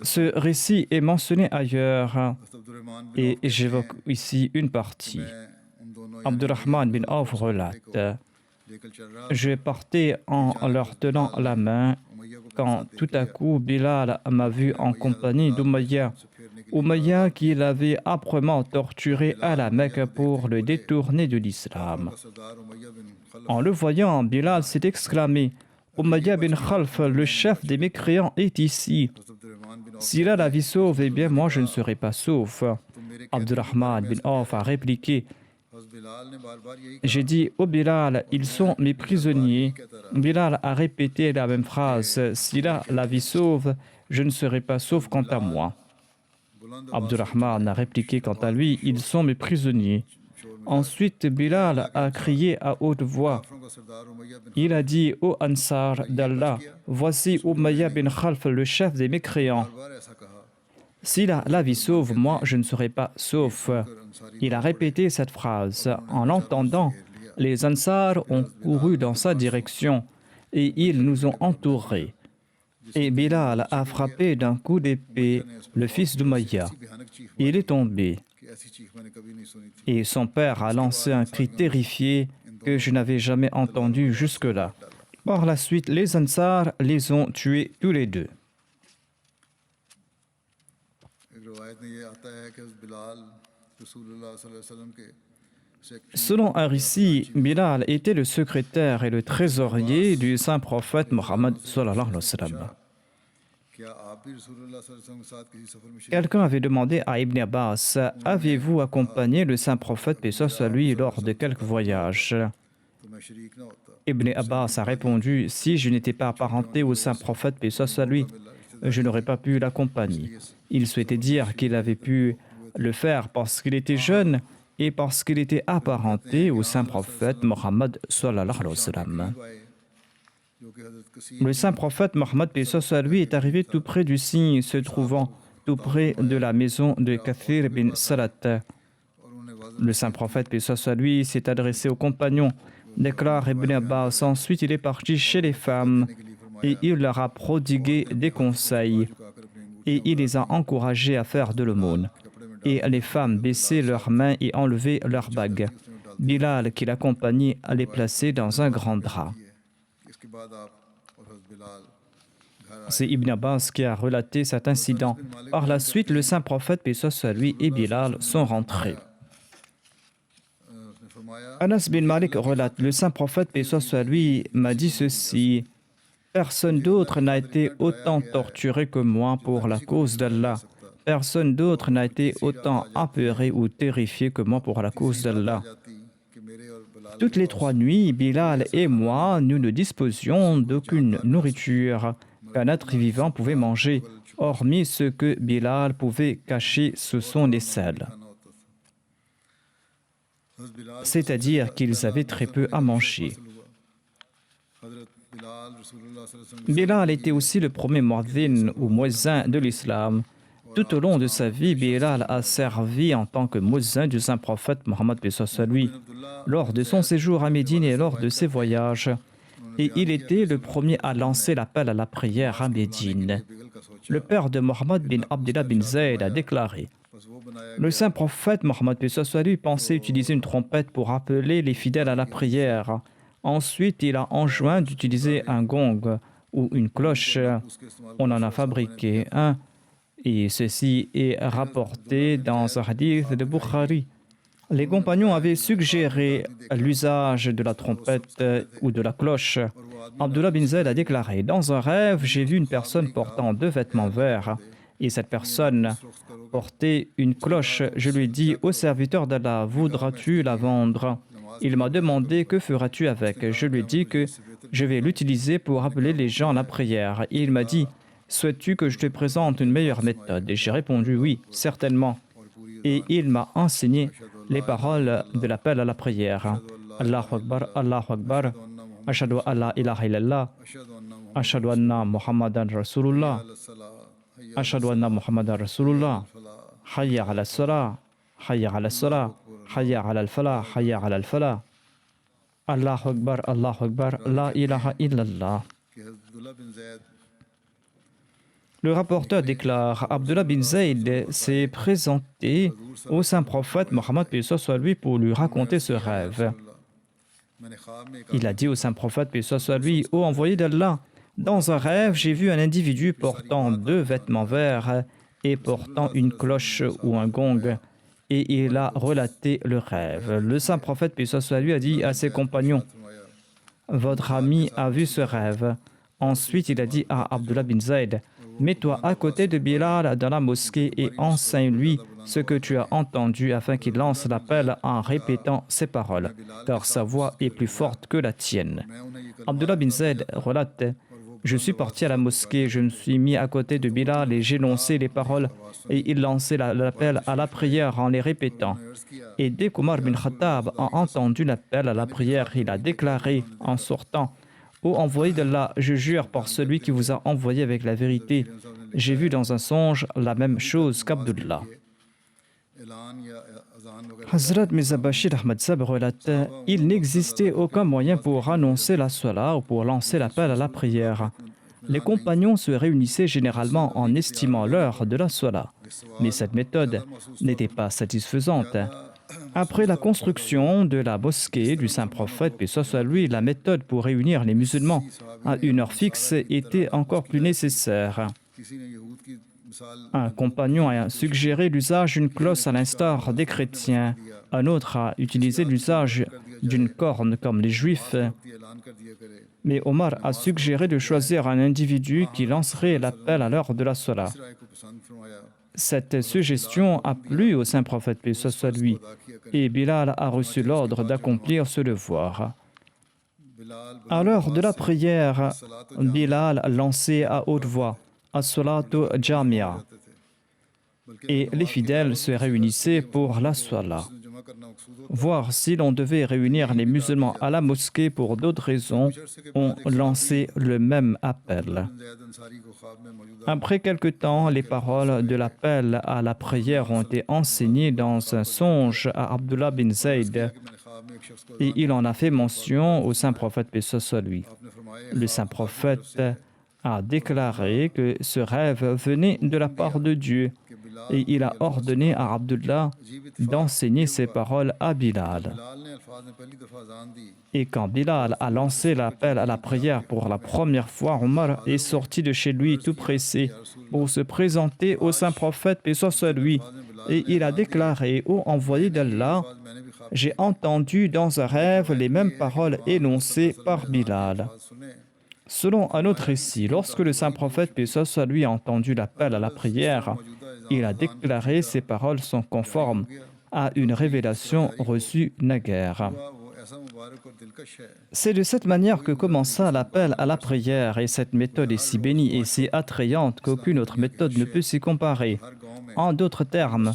S2: Ce récit est mentionné ailleurs et j'évoque ici une partie. Abdurrahman bin Auf relate: je partais en leur tenant la main quand tout à coup Bilal m'a vu en compagnie d'Umayya. Umayya qui l'avait âprement torturé à la Mecque pour le détourner de l'islam. En le voyant, Bilal s'est exclamé: Umayya bin Khalf, le chef des mécréants, est ici. S'il a la vie sauve, eh bien moi je ne serai pas sauf. Abdurrahman bin Auf a répliqué: j'ai dit au Bilal, ils sont mes prisonniers. Bilal a répété la même phrase: s'il a la vie sauve, je ne serai pas sauf quant à moi. Abdurrahman a répliqué quant à lui: ils sont mes prisonniers. Ensuite, Bilal a crié à haute voix. Il a dit: ô Ansar d'Allah, voici Umayya bin Khalf, le chef des mécréants. S'il a la vie sauve, moi je ne serai pas sauf. Il a répété cette phrase. En l'entendant, les Ansar ont couru dans sa direction et ils nous ont entourés. Et Bilal a frappé d'un coup d'épée le fils d'Umayya. Il est tombé. Et son père a lancé un cri terrifié que je n'avais jamais entendu jusque-là. Par la suite, les Ansar les ont tués tous les deux. Selon un récit, Bilal était le secrétaire et le trésorier du saint prophète Mohammed sallallahu alayhi wa sallam. Quelqu'un avait demandé à Ibn Abbas: avez-vous accompagné le saint prophète, paix soit lui, lors de quelques voyages? Ibn Abbas a répondu: si je n'étais pas apparenté au saint prophète, paix soit lui, je n'aurais pas pu l'accompagner. Il souhaitait dire qu'il avait pu le faire parce qu'il était jeune et parce qu'il était apparenté au saint prophète Mohammed sallallahu alayhi wa sallam. Le saint prophète Mohammed, paix soit lui, est arrivé tout près du cygne se trouvant tout près de la maison de Kathir bin Salat. Le saint prophète, paix soit lui, s'est adressé aux compagnons, déclare Ibn Abbas. Ensuite, il est parti chez les femmes et il leur a prodigué des conseils et il les a encouragés à faire de l'aumône. Et les femmes baissaient leurs mains et enlevaient leurs bagues. Bilal, qui l'accompagnait, les plaçait dans un grand drap. C'est Ibn Abbas qui a relaté cet incident. Par la suite, le saint prophète, paix soit lui, et Bilal sont rentrés. Anas bin Malik relate: le saint prophète, paix soit lui, m'a dit ceci: personne d'autre n'a été autant torturé que moi pour la cause d'Allah. Personne d'autre n'a été autant apeuré ou terrifié que moi pour la cause d'Allah. Toutes les 3 nuits, Bilal et moi, nous ne disposions d'aucune nourriture qu'un être vivant pouvait manger, hormis ce que Bilal pouvait cacher sous son aisselle. C'est-à-dire qu'ils avaient très peu à manger. Bilal était aussi le premier muazzin ou muezzin de l'islam. Tout au long de sa vie, Bilal a servi en tant que muezzin du saint prophète Mohammed, paix soit lui, lors de son séjour à Médine et lors de ses voyages. Et il était le premier à lancer l'appel à la prière à Médine. Le père de Mohammed bin Abdullah bin Zayd a déclaré: le saint prophète Mohammed, paix soit lui, pensait utiliser une trompette pour appeler les fidèles à la prière. Ensuite, il a enjoint d'utiliser un gong ou une cloche. On en a fabriqué un. Et ceci est rapporté dans un hadith de Bukhari. Les compagnons avaient suggéré l'usage de la trompette ou de la cloche. Abdullah bin Zayd a déclaré: dans un rêve, j'ai vu une personne portant 2 vêtements verts. Et cette personne portait une cloche. Je lui ai dit: ô serviteur d'Allah, voudras-tu la vendre? Il m'a demandé: que feras-tu avec? Je lui ai dit que je vais l'utiliser pour appeler les gens à la prière. Et il m'a dit: souhaites-tu que je te présente une meilleure méthode? Et j'ai répondu oui, certainement. Et il m'a enseigné les paroles de l'appel à la prière. Allahu Akbar, Allahu Akbar, Ashhadu an la ilaha illallah, Ashhadu anna Muhammadan Rasulullah, Ashhadu anna Muhammadan Rasulullah, Hayya ala salah, Hayya ala salah, Hayya ala al-falah, Hayya ala al-falah, Allahu Akbar, la ilaha illallah. Le rapporteur déclare: Abdullah bin Zayd s'est présenté au saint prophète Mohammed paix soit lui pour lui raconter ce rêve. Il a dit au saint prophète paix soit lui: Ô envoyé d'Allah, dans un rêve, j'ai vu un individu portant 2 vêtements verts et portant une cloche ou un gong. Et il a relaté le rêve. Le saint prophète paix soit lui a dit à ses compagnons: Votre ami a vu ce rêve. Ensuite, il a dit à Abdullah bin Zayd: Mets-toi à côté de Bilal dans la mosquée et enseigne-lui ce que tu as entendu afin qu'il lance l'appel en répétant ces paroles, car sa voix est plus forte que la tienne. Abdullah bin Zayd relate: Je suis parti à la mosquée, je me suis mis à côté de Bilal et j'ai lancé les paroles et il lançait l'appel à la prière en les répétant. Et dès qu'Omar bin Khattab a entendu l'appel à la prière, il a déclaré en sortant: Ô envoyé d'Allah, je jure par celui qui vous a envoyé avec la vérité, j'ai vu dans un songe la même chose qu'Abdullah. Hazrat Mirza Bashir Ahmad Sahib relate: Il n'existait aucun moyen pour annoncer la salat ou pour lancer l'appel à la prière. Les compagnons se réunissaient généralement en estimant l'heure de la salat, mais cette méthode n'était pas satisfaisante. Après la construction de la mosquée du saint prophète, paix soit lui, la méthode pour réunir les musulmans à une heure fixe était encore plus nécessaire. Un compagnon a suggéré l'usage d'une cloche à l'instar des chrétiens. Un autre a utilisé l'usage d'une corne comme les juifs. Mais Omar a suggéré de choisir un individu qui lancerait l'appel à l'heure de la salat. Cette suggestion a plu au saint prophète, paix soit lui, et Bilal a reçu l'ordre d'accomplir ce devoir. À l'heure de la prière, Bilal lançait à haute voix: As-salatu jamia. Et les fidèles se réunissaient pour la salat. Voir si l'on devait réunir les musulmans à la mosquée pour d'autres raisons, on lançait le même appel. Après quelque temps, les paroles de l'appel à la prière ont été enseignées dans un songe à Abdullah bin Zayd et il en a fait mention au saint prophète paix soit lui. Le saint prophète a déclaré que ce rêve venait de la part de Dieu et il a ordonné à Abdullah d'enseigner ces paroles à Bilal. Et quand Bilal a lancé l'appel à la prière pour la première fois, Omar est sorti de chez lui tout pressé pour se présenter au saint prophète, paix soit lui, et il a déclaré: Ô envoyé d'Allah, j'ai entendu dans un rêve les mêmes paroles énoncées par Bilal. Selon un autre récit, lorsque le saint prophète, paix soit lui, a entendu l'appel à la prière, il a déclaré: Ces paroles sont conformes à une révélation reçue naguère. C'est de cette manière que commença l'appel à la prière, et cette méthode est si bénie et si attrayante qu'aucune autre méthode ne peut s'y comparer. En d'autres termes,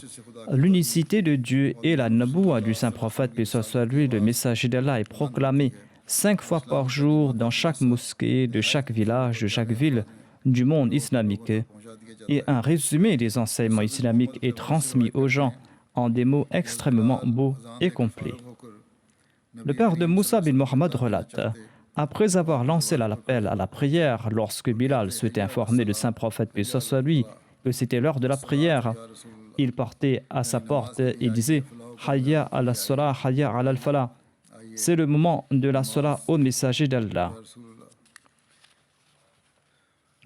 S2: l'unicité de Dieu et la naboua du saint prophète, paix soit lui, le messager d'Allah, est proclamée 5 fois par jour dans chaque mosquée, de chaque village, de chaque ville du monde islamique. Et un résumé des enseignements islamiques est transmis aux gens en des mots extrêmement beaux et complets. Le père de Moussa bin Mohammed relate: Après avoir lancé l'appel à la prière, lorsque Bilal souhaitait informer le saint prophète, paix soit lui, que c'était l'heure de la prière, il partait à sa porte et disait: Hayya ala salah, hayya ala al-falah. C'est le moment de la salat au messager d'Allah.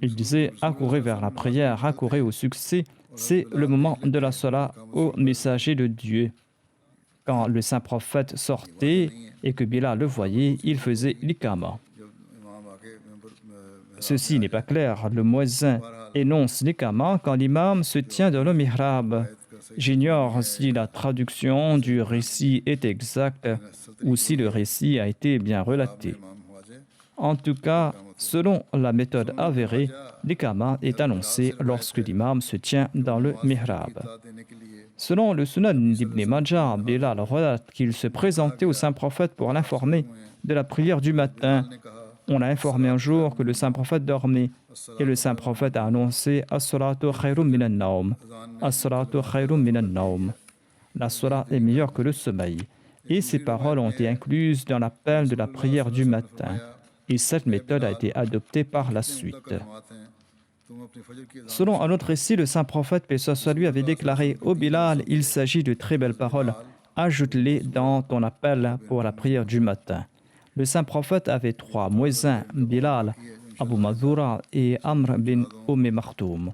S2: Il disait: accourez vers la prière, accourez au succès, c'est le moment de la salat au messager de Dieu. Quand le saint prophète sortait et que Bilal le voyait, il faisait l'ikama. Ceci n'est pas clair. Le muezzin énonce l'ikama quand l'imam se tient dans le mihrab. J'ignore si la traduction du récit est exacte ou si le récit a été bien relaté. En tout cas, Selon la méthode avérée, l'Iqama est annoncé lorsque l'imam se tient dans le mihrab. Selon le Sunan d'Ibn Majah, Bilal relate qu'il se présentait au saint prophète pour l'informer de la prière du matin. On l'a informé un jour que le saint prophète dormait et le saint prophète a annoncé As-salatu khayrun minan naum. As-salatu khayrun minan naum. La salat est meilleure que le sommeil. Et ces paroles ont été incluses dans l'appel de la prière du matin. Et cette méthode a été adoptée par la suite. Selon un autre récit, le saint prophète, paix soit lui, avait déclaré « Ô Bilal, il s'agit de très belles paroles. Ajoute-les dans ton appel pour la prière du matin. » Le saint prophète avait 3 muezzins, Bilal, Abu Mazura et Amr bin Maktoum.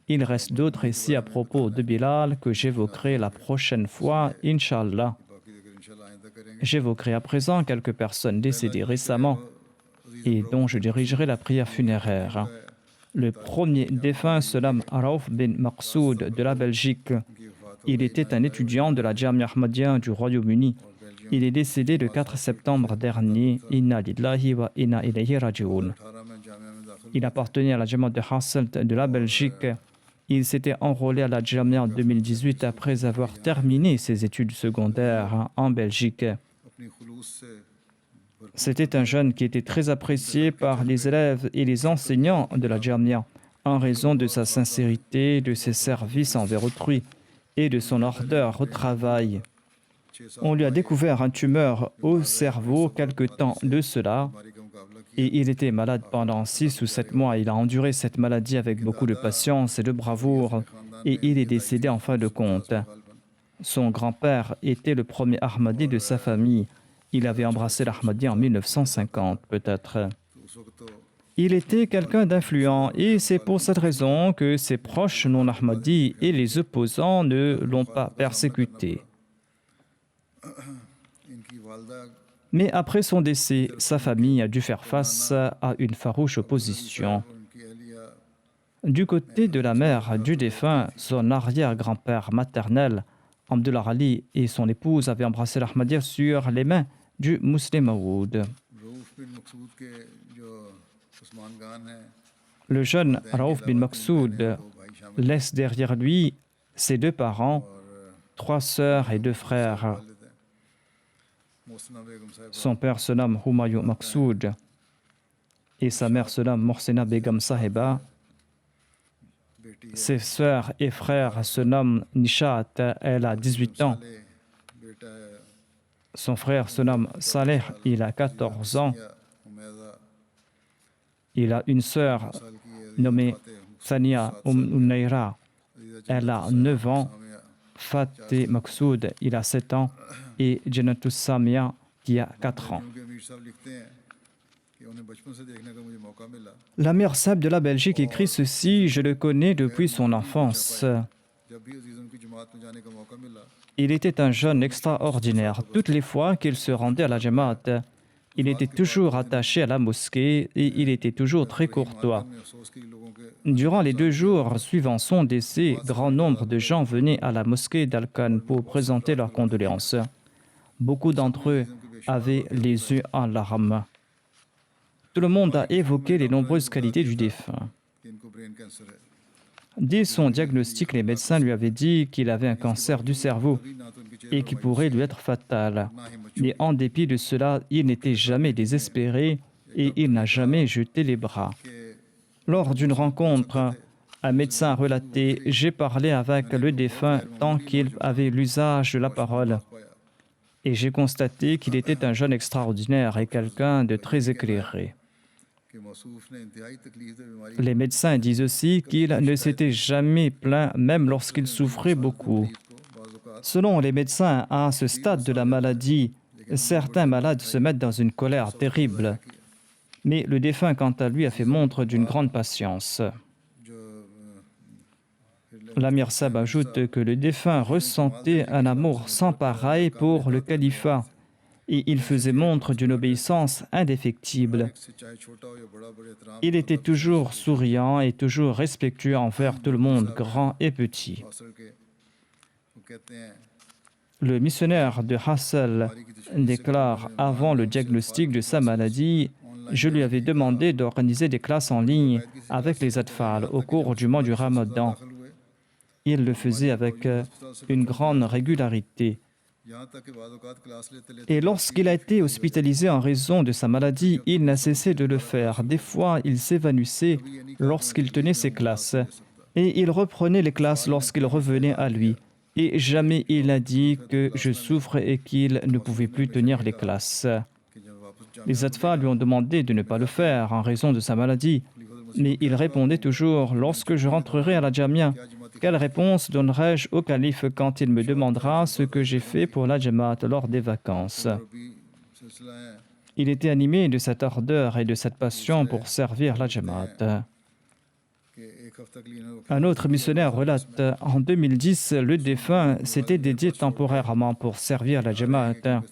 S2: Il reste d'autres récits à propos de Bilal que j'évoquerai la prochaine fois, Inch'Allah. J'évoquerai à présent quelques personnes décédées récemment et dont je dirigerai la prière funéraire. Le premier défunt se nomme Raouf bin Maqsoud de la Belgique. Il était un étudiant de la Jamia Ahmadiyya du Royaume-Uni. Il est décédé le 4 septembre dernier. Inna lillahi wa inna ilayhi raji'un. Il appartenait à la Jamia de Hasselt de la Belgique. Il s'était enrôlé à la Jamia en 2018 après avoir terminé ses études secondaires en Belgique. C'était un jeune qui était très apprécié par les élèves et les enseignants de la Jamia en raison de sa sincérité, de ses services envers autrui et de son ardeur au travail. On lui a découvert une tumeur au cerveau quelque temps de cela et il était malade pendant 6 ou 7 mois. Il a enduré cette maladie avec beaucoup de patience et de bravoure et il est décédé en fin de compte. Son grand-père était le premier Ahmadi de sa famille. Il avait embrassé l'Ahmadi en 1950, peut-être. Il était quelqu'un d'influent et c'est pour cette raison que ses proches non-Ahmadis et les opposants ne l'ont pas persécuté. Mais après son décès, sa famille a dû faire face à une farouche opposition. Du côté de la mère du défunt, son arrière-grand-père maternel, Abdullah Ali, et son épouse avaient embrassé l'Ahmadiyya sur les mains du Muslim Maoud. Le jeune Raouf bin Maqsoud laisse derrière lui ses 2 parents, 3 sœurs et 2 frères. Son père se nomme Humayun Maqsoud et sa mère se nomme Mohsena Begum Saheba. Ses sœurs et frères se nomment Nishat, elle a 18 ans. Son frère se nomme Saleh, il a 14 ans. Il a une sœur nommée Thania Unaira, elle a 9 ans. Fateh Maqsoud, il a 7 ans. Et Janatus Samia, qui a 4 ans. L'Amir Saheb de la Belgique écrit ceci: « Je le connais depuis son enfance. Il était un jeune extraordinaire. Toutes les fois qu'il se rendait à la Jamaat, il était toujours attaché à la mosquée et il était toujours très courtois. Durant les 2 jours suivant son décès, grand nombre de gens venaient à la mosquée d'Al-Khan pour présenter leurs condoléances. Beaucoup d'entre eux avaient les yeux en larmes. Tout le monde a évoqué les nombreuses qualités du défunt. Dès son diagnostic, les médecins lui avaient dit qu'il avait un cancer du cerveau et qui pourrait lui être fatal. Mais en dépit de cela, il n'était jamais désespéré et il n'a jamais jeté les bras. Lors d'une rencontre, un médecin a relaté « J'ai parlé avec le défunt tant qu'il avait l'usage de la parole. Et j'ai constaté qu'il était un jeune extraordinaire et quelqu'un de très éclairé. » Les médecins disent aussi qu'il ne s'était jamais plaint, même lorsqu'il souffrait beaucoup. Selon les médecins, à ce stade de la maladie, certains malades se mettent dans une colère terrible. Mais le défunt, quant à lui, a fait montre d'une grande patience. L'Amir Saheb ajoute que le défunt ressentait un amour sans pareil pour le califat et il faisait montre d'une obéissance indéfectible. Il était toujours souriant et toujours respectueux envers tout le monde, grand et petit. Le missionnaire de Hassel déclare, avant le diagnostic de sa maladie, « je lui avais demandé d'organiser des classes en ligne avec les Atfal au cours du mois du Ramadan. Il le faisait avec une grande régularité. Et lorsqu'il a été hospitalisé en raison de sa maladie, il n'a cessé de le faire. Des fois, il s'évanouissait lorsqu'il tenait ses classes. Et il reprenait les classes lorsqu'il revenait à lui. Et jamais il n'a dit que je souffre et qu'il ne pouvait plus tenir les classes. Les Atfal lui ont demandé de ne pas le faire en raison de sa maladie. Mais il répondait toujours, lorsque je rentrerai à la Jamia, quelle réponse donnerai-je au calife quand il me demandera ce que j'ai fait pour la Jamaat lors des vacances? Il était animé de cette ardeur et de cette passion pour servir la Jamaat. Un autre missionnaire relate, en 2010, le défunt s'était dédié temporairement pour servir la Jamaat.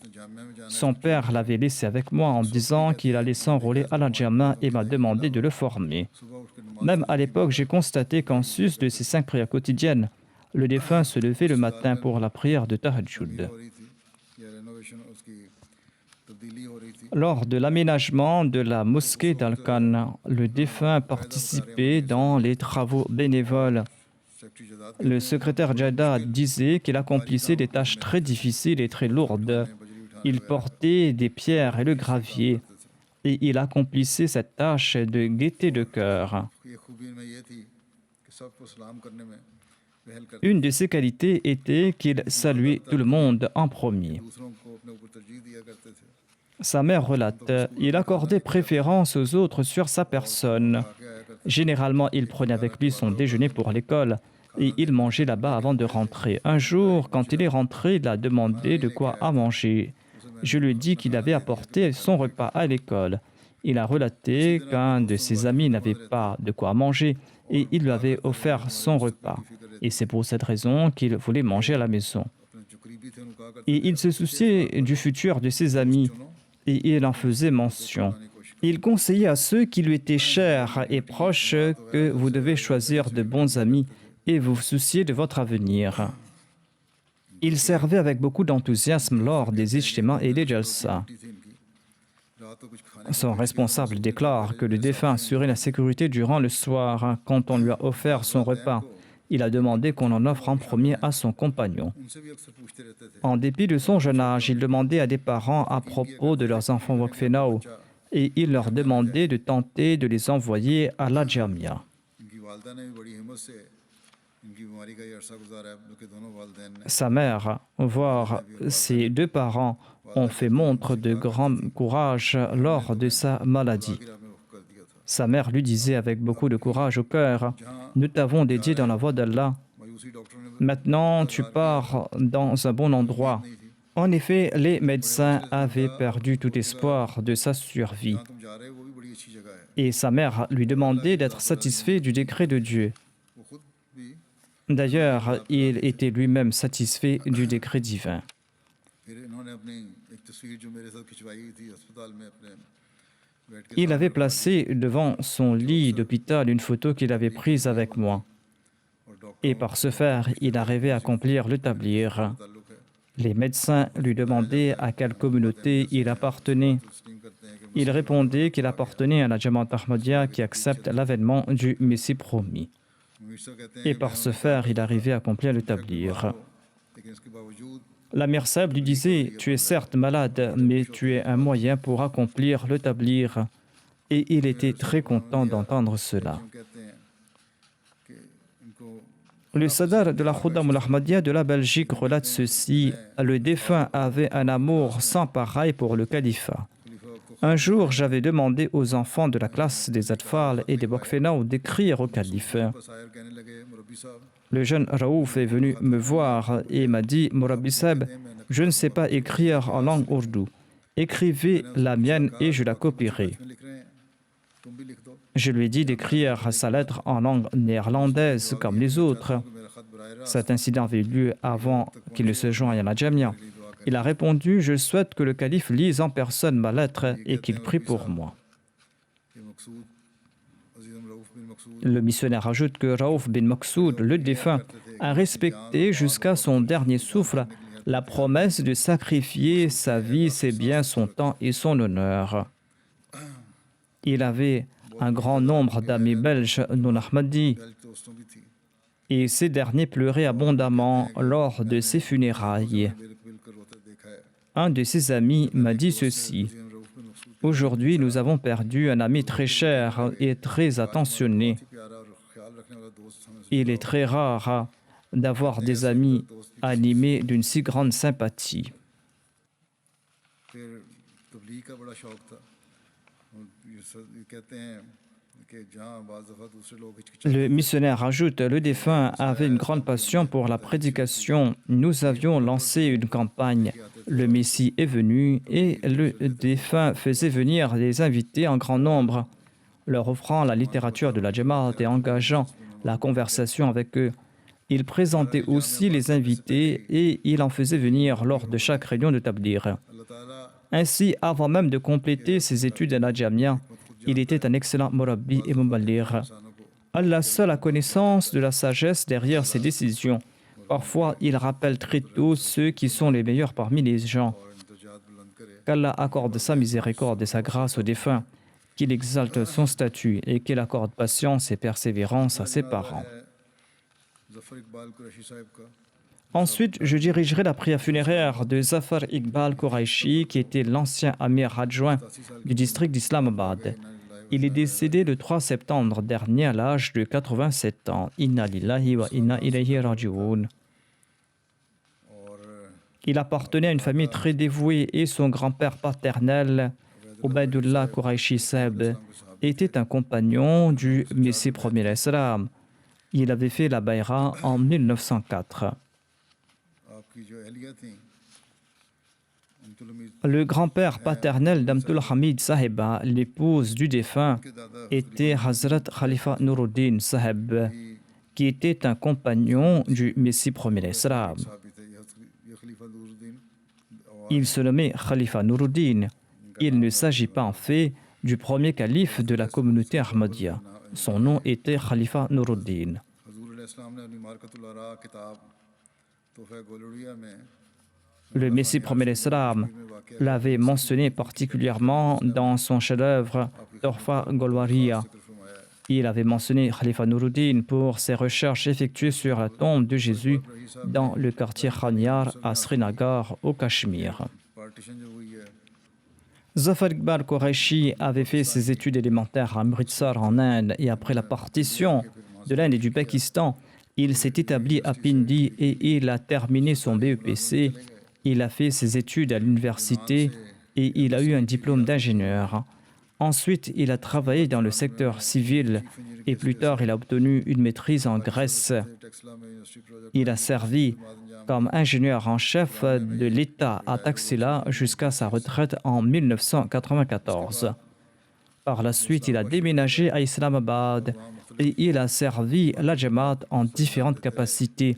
S2: Son père l'avait laissé avec moi en disant qu'il allait s'enrôler à la Jamaat et m'a demandé de le former. Même à l'époque, j'ai constaté qu'en sus de ses 5 prières quotidiennes, le défunt se levait le matin pour la prière de Tahajjud. Lors de l'aménagement de la mosquée d'Al-Khan, le défunt participait dans les travaux bénévoles. Le secrétaire Jada disait qu'il accomplissait des tâches très difficiles et très lourdes. Il portait des pierres et le gravier, et il accomplissait cette tâche de gaieté de cœur. Une de ses qualités était qu'il saluait tout le monde en premier. Sa mère relate, il accordait préférence aux autres sur sa personne. Généralement, il prenait avec lui son déjeuner pour l'école et il mangeait là-bas avant de rentrer. Un jour, quand il est rentré, il a demandé de quoi à manger. Je lui ai dit qu'il avait apporté son repas à l'école. Il a relaté qu'un de ses amis n'avait pas de quoi manger et il lui avait offert son repas. Et c'est pour cette raison qu'il voulait manger à la maison. Et il se souciait du futur de ses amis et il en faisait mention. Il conseillait à ceux qui lui étaient chers et proches que vous devez choisir de bons amis et vous soucier de votre avenir. Il servait avec beaucoup d'enthousiasme lors des ijtima et des jalsa. Son responsable déclare que le défunt assurait la sécurité durant le soir. Quand on lui a offert son repas, il a demandé qu'on en offre en premier à son compagnon. En dépit de son jeune âge, il demandait à des parents à propos de leurs enfants Wakfenao et il leur demandait de tenter de les envoyer à la Jamia. Sa mère, voire ses 2 parents, ont fait montre de grand courage lors de sa maladie. Sa mère lui disait avec beaucoup de courage au cœur, « Nous t'avons dédié dans la voie d'Allah. Maintenant, tu pars dans un bon endroit. » En effet, les médecins avaient perdu tout espoir de sa survie. Et sa mère lui demandait d'être satisfait du décret de Dieu. D'ailleurs, il était lui-même satisfait du décret divin. Il avait placé devant son lit d'hôpital une photo qu'il avait prise avec moi. Et par ce faire, il arrivait à accomplir le tablir. Les médecins lui demandaient à quelle communauté il appartenait. Il répondait qu'il appartenait à la Jamaat Ahmadiyya qui accepte l'avènement du Messie promis. Et par ce faire, il arrivait à accomplir le tablir. La mère Saeb lui disait, « Tu es certes malade, mais tu es un moyen pour accomplir le tablir. » Et il était très content d'entendre cela. Le Sadar de la Khuddam al-Ahmadiyya de la Belgique relate ceci. Le défunt avait un amour sans pareil pour le califat. Un jour, j'avais demandé aux enfants de la classe des Atfal et des Wakfenao d'écrire au calife. Le jeune Raouf est venu me voir et m'a dit, « Murabi Saheb, je ne sais pas écrire en langue ourdou. Écrivez la mienne et je la copierai. » Je lui ai dit d'écrire sa lettre en langue néerlandaise comme les autres. Cet incident avait eu lieu avant qu'il ne se joigne à la Jamia. Il a répondu, « Je souhaite que le calife lise en personne ma lettre et qu'il prie pour moi. » Le missionnaire ajoute que Raouf bin Maqsoud, le défunt, a respecté jusqu'à son dernier souffle la promesse de sacrifier sa vie, ses biens, son temps et son honneur. Il avait un grand nombre d'amis belges non ahmadis et ces derniers pleuraient abondamment lors de ses funérailles. Un de ses amis m'a dit ceci: aujourd'hui, nous avons perdu un ami très cher et très attentionné. Il est très rare d'avoir des amis animés d'une si grande sympathie. Le missionnaire ajoute: le défunt avait une grande passion pour la prédication. Nous avions lancé une campagne. Le Messie est venu et le défunt faisait venir des invités en grand nombre, leur offrant la littérature de la Jamaat et engageant la conversation avec eux. Il présentait aussi les invités et il en faisait venir lors de chaque réunion de Tabligh. Ainsi, avant même de compléter ses études à la Jamia, il était un excellent Murabbi et Muballigh. Allah seul a connaissance de la sagesse derrière ses décisions. Parfois, il rappelle très tôt ceux qui sont les meilleurs parmi les gens. Qu'Allah accorde sa miséricorde et sa grâce aux défunts, qu'il exalte son statut et qu'il accorde patience et persévérance à ses parents. Ensuite, je dirigerai la prière funéraire de Zafar Iqbal Quraishi, qui était l'ancien amir adjoint du district d'Islamabad. Il est décédé le 3 septembre dernier à l'âge de 87 ans. Inna lillahi wa inna ilayhi raji'un. Il appartenait à une famille très dévouée et son grand-père paternel, Ubaidullah Quraishi Sahib, était un compagnon du Messie premier l'Islam. Il avait fait la Bayra en 1904. Le grand-père paternel d'Abdul Hamid Sahiba, l'épouse du défunt, était Hazrat Khalifa Nuruddin Sahib, qui était un compagnon du Messie premier l'Islam. Il se nommait Khalifa Nuruddin. Il ne s'agit pas en fait du premier calife de la communauté Ahmadiyya. Son nom était Khalifa Nuruddin. Le Messie premier l'Islam l'avait mentionné particulièrement dans son chef-d'œuvre Torfa Golwariya. Il avait mentionné Khalifa Nuruddin pour ses recherches effectuées sur la tombe de Jésus dans le quartier Khanyar à Srinagar, au Cachemire. Zafar Iqbal Quraishi avait fait ses études élémentaires à Amritsar en Inde et après la partition de l'Inde et du Pakistan, il s'est établi à Pindi et il a terminé son BEPC. Il a fait ses études à l'université et il a eu un diplôme d'ingénieur. Ensuite, il a travaillé dans le secteur civil et plus tard, il a obtenu une maîtrise en Grèce. Il a servi comme ingénieur en chef de l'État à Taxila jusqu'à sa retraite en 1994. Par la suite, il a déménagé à Islamabad et il a servi la Jamaat en différentes capacités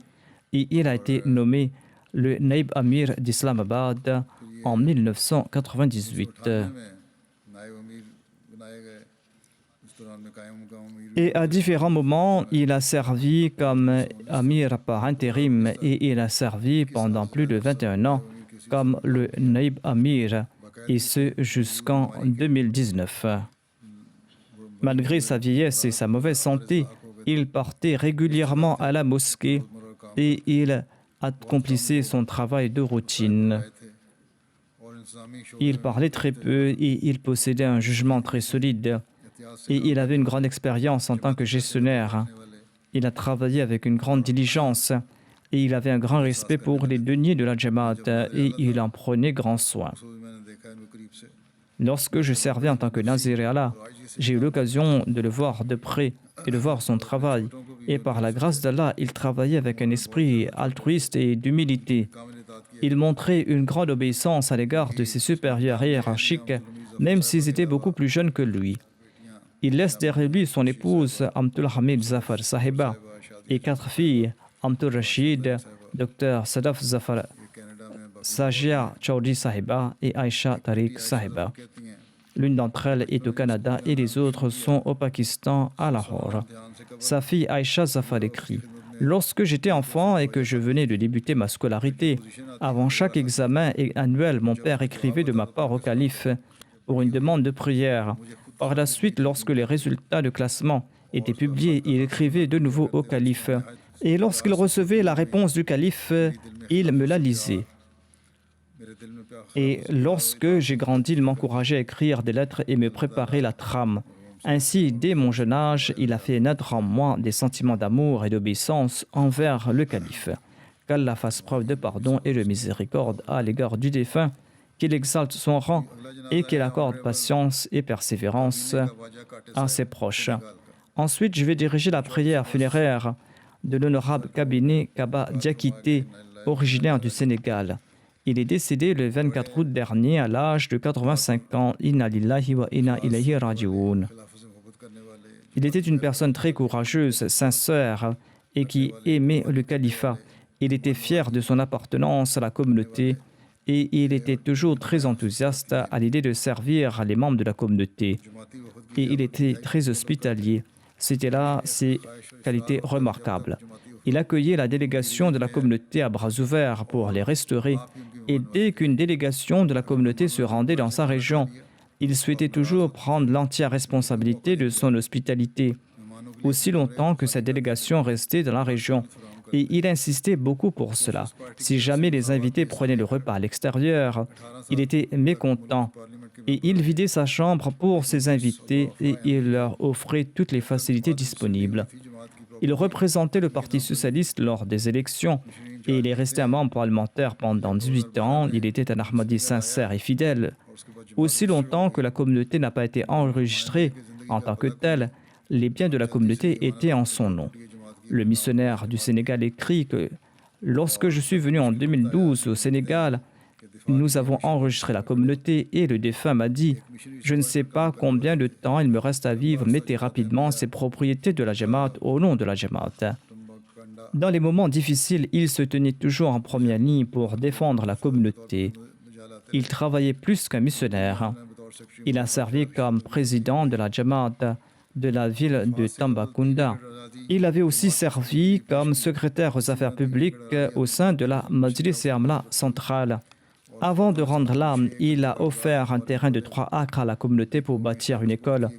S2: et il a été nommé le Naïb Amir d'Islamabad en 1998. Et à différents moments, il a servi comme Amir par intérim et il a servi pendant plus de 21 ans comme le Naïb Amir, et ce jusqu'en 2019. Malgré sa vieillesse et sa mauvaise santé, il partait régulièrement à la mosquée et il accomplissait son travail de routine. Il parlait très peu et il possédait un jugement très solide. Et il avait une grande expérience en tant que gestionnaire. Il a travaillé avec une grande diligence et il avait un grand respect pour les deniers de la Jamaat et il en prenait grand soin. Lorsque je servais en tant que Nazir Allah, j'ai eu l'occasion de le voir de près et de voir son travail. Et par la grâce d'Allah, il travaillait avec un esprit altruiste et d'humilité. Il montrait une grande obéissance à l'égard de ses supérieurs hiérarchiques, même s'ils étaient beaucoup plus jeunes que lui. Il laisse derrière lui son épouse Abdul Hamid Zafar Sahiba et 4 filles, Abdul Rashid, Dr Sadaf Zafar, Sajia Chaudhry Sahiba et Aisha Tariq Sahiba. L'une d'entre elles est au Canada et les autres sont au Pakistan, à Lahore. Sa fille Aisha Zafar écrit: lorsque j'étais enfant et que je venais de débuter ma scolarité, avant chaque examen annuel, mon père écrivait de ma part au calife pour une demande de prière. Par la suite, lorsque les résultats de classement étaient publiés, il écrivait de nouveau au calife. Et lorsqu'il recevait la réponse du calife, il me la lisait. Et lorsque j'ai grandi, il m'encourageait à écrire des lettres et me préparer la trame. Ainsi, dès mon jeune âge, il a fait naître en moi des sentiments d'amour et d'obéissance envers le calife. Qu'Allah fasse preuve de pardon et de miséricorde à l'égard du défunt, qu'il exalte son rang et qu'il accorde patience et persévérance à ses proches. Ensuite, je vais diriger la prière funéraire de l'honorable Kabini Kaba Diakité, originaire du Sénégal. Il est décédé le 24 août dernier à l'âge de 85 ans. Inna lillahi wa inna ilayhi raji'un. Il était une personne très courageuse, sincère et qui aimait le califat. Il était fier de son appartenance à la communauté et il était toujours très enthousiaste à l'idée de servir les membres de la communauté. Et il était très hospitalier. C'était là ses qualités remarquables. Il accueillait la délégation de la communauté à bras ouverts pour les restaurer. Et dès qu'une délégation de la communauté se rendait dans sa région, il souhaitait toujours prendre l'entière responsabilité de son hospitalité, aussi longtemps que cette délégation restait dans la région. Et il insistait beaucoup pour cela. Si jamais les invités prenaient le repas à l'extérieur, il était mécontent. Et il vidait sa chambre pour ses invités et il leur offrait toutes les facilités disponibles. Il représentait le Parti socialiste lors des élections et il est resté un membre parlementaire pendant 18 ans. Il était un Ahmadi sincère et fidèle. Aussi longtemps que la communauté n'a pas été enregistrée en tant que telle, les biens de la communauté étaient en son nom. Le missionnaire du Sénégal écrit que lorsque je suis venu en 2012 au Sénégal, nous avons enregistré la communauté et le défunt m'a dit « Je ne sais pas combien de temps il me reste à vivre, mettez rapidement ces propriétés de la Jamaat au nom de la Jamaat. » Dans les moments difficiles, il se tenait toujours en première ligne pour défendre la communauté. Il travaillait plus qu'un missionnaire. Il a servi comme président de la Jamaat de la ville de Tambacounda. Il avait aussi servi comme secrétaire aux affaires publiques au sein de la Majlis Amla centrale. Avant de rendre l'âme, il a offert un terrain de 3 acres à la communauté pour bâtir une école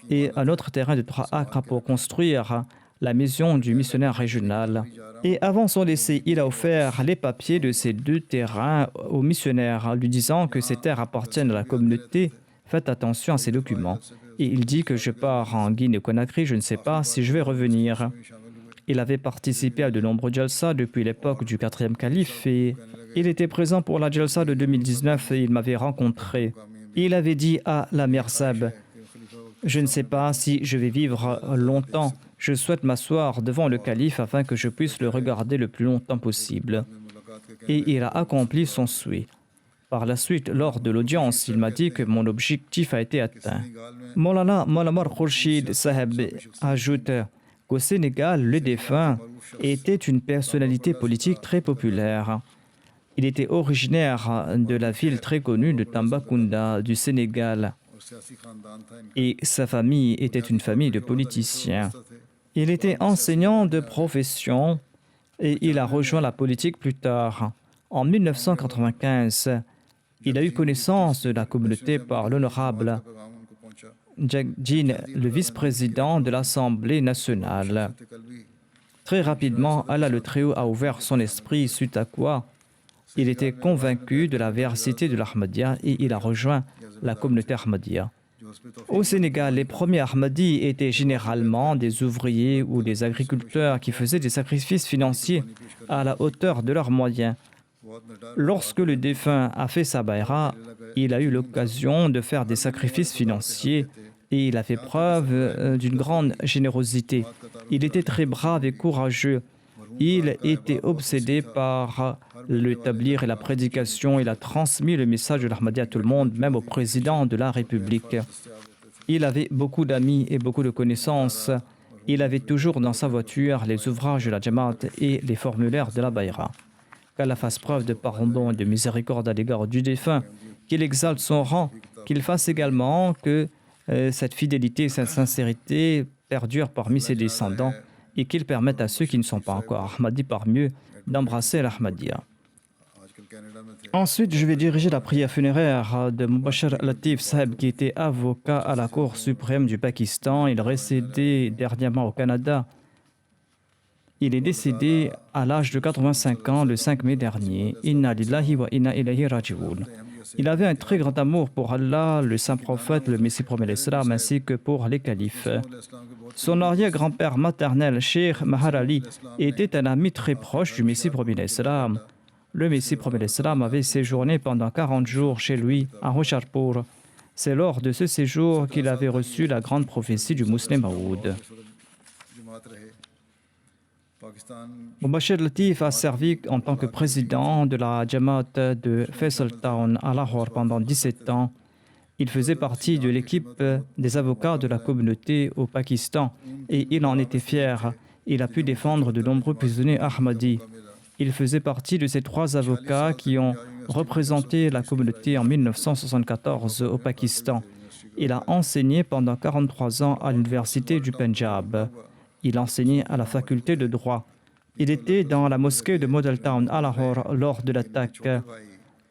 S2: et un autre terrain de 3 acres pour construire la maison du missionnaire régional. Et avant son décès, il a offert les papiers de ces 2 terrains au missionnaire, lui disant que ces terres appartiennent à la communauté. Faites attention à ces documents. Et il dit que je pars en Guinée-Conakry, je ne sais pas si je vais revenir. Il avait participé à de nombreux jalsa depuis l'époque du 4e calife et il était présent pour la jalsa de 2019 et il m'avait rencontré. Il avait dit à la mère Seb, « Je ne sais pas si je vais vivre longtemps. Je souhaite m'asseoir devant le calife afin que je puisse le regarder le plus longtemps possible. » Et il a accompli son souhait. Par la suite, lors de l'audience, il m'a dit que mon objectif a été atteint. Maulana Malamar Khurshid Saheb ajoute qu'au Sénégal, le défunt était une personnalité politique très populaire. Il était originaire de la ville très connue de Tambacounda, du Sénégal. Et sa famille était une famille de politiciens. Il était enseignant de profession et il a rejoint la politique plus tard. En 1995, il a eu connaissance de la communauté par l'honorable Jagjin, le vice-président de l'Assemblée nationale. Très rapidement, Allah le Très-Haut a ouvert son esprit, suite à quoi il était convaincu de la véracité de l'Ahmadiyya et il a rejoint la communauté Ahmadiyya. Au Sénégal, les premiers Ahmadis étaient généralement des ouvriers ou des agriculteurs qui faisaient des sacrifices financiers à la hauteur de leurs moyens. Lorsque le défunt a fait sa baïra, il a eu l'occasion de faire des sacrifices financiers et il a fait preuve d'une grande générosité. Il était très brave et courageux. Il était obsédé par l'établir et la prédication. Il a transmis le message de l'Ahmadiyya à tout le monde, même au président de la République. Il avait beaucoup d'amis et beaucoup de connaissances. Il avait toujours dans sa voiture les ouvrages de la Jamaat et les formulaires de la Baïra. Qu'Allah fasse preuve de pardon et de miséricorde à l'égard du défunt, qu'il exalte son rang, qu'il fasse également que cette fidélité et cette sincérité perdurent parmi ses descendants et qu'il permette à ceux qui ne sont pas encore Ahmadis parmi eux d'embrasser l'Ahmadiyya. Ensuite, je vais diriger la prière funéraire de Mubashir Latif Saheb, qui était avocat à la Cour suprême du Pakistan. Il résidait dernièrement au Canada. Il est décédé à l'âge de 85 ans le 5 mai dernier. Inna lillahi wa inna ilayhi raji'un. Il avait un très grand amour pour Allah, le saint prophète, le Messie promet l'Islam, ainsi que pour les califes. Son arrière-grand-père maternel, Sheikh Mahar Ali, était un ami très proche du Messie promet l'Islam. Le Messie promet l'Islam avait séjourné pendant 40 jours chez lui à Hoshiarpur. C'est lors de ce séjour qu'il avait reçu la grande prophétie du Muslim Maoud. Mubashir Latif a servi en tant que président de la Jamaat de Faisal Town à Lahore pendant 17 ans. Il faisait partie de l'équipe des avocats de la communauté au Pakistan et il en était fier. Il a pu défendre de nombreux prisonniers ahmadis. Il faisait partie de ces 3 avocats qui ont représenté la communauté en 1974 au Pakistan. Il a enseigné pendant 43 ans à l'université du Pendjab. Il enseignait à la faculté de droit. Il était dans la mosquée de Model Town à Lahore lors de l'attaque.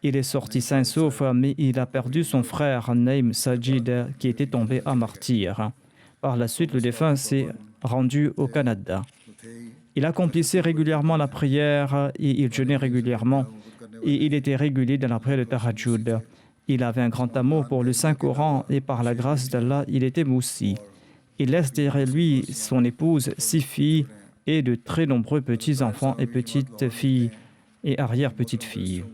S2: Il est sorti sain sauf, mais il a perdu son frère Naim Sajid qui était tombé à martyr. Par la suite, le défunt s'est rendu au Canada. Il accomplissait régulièrement la prière et il jeûnait régulièrement. Et il était régulier dans la prière de Tahajjud. Il avait un grand amour pour le Saint-Coran et par la grâce d'Allah, il était moussi. Il laisse derrière lui son épouse, 6 filles et de très nombreux petits-enfants et petites-filles et arrière-petites-filles.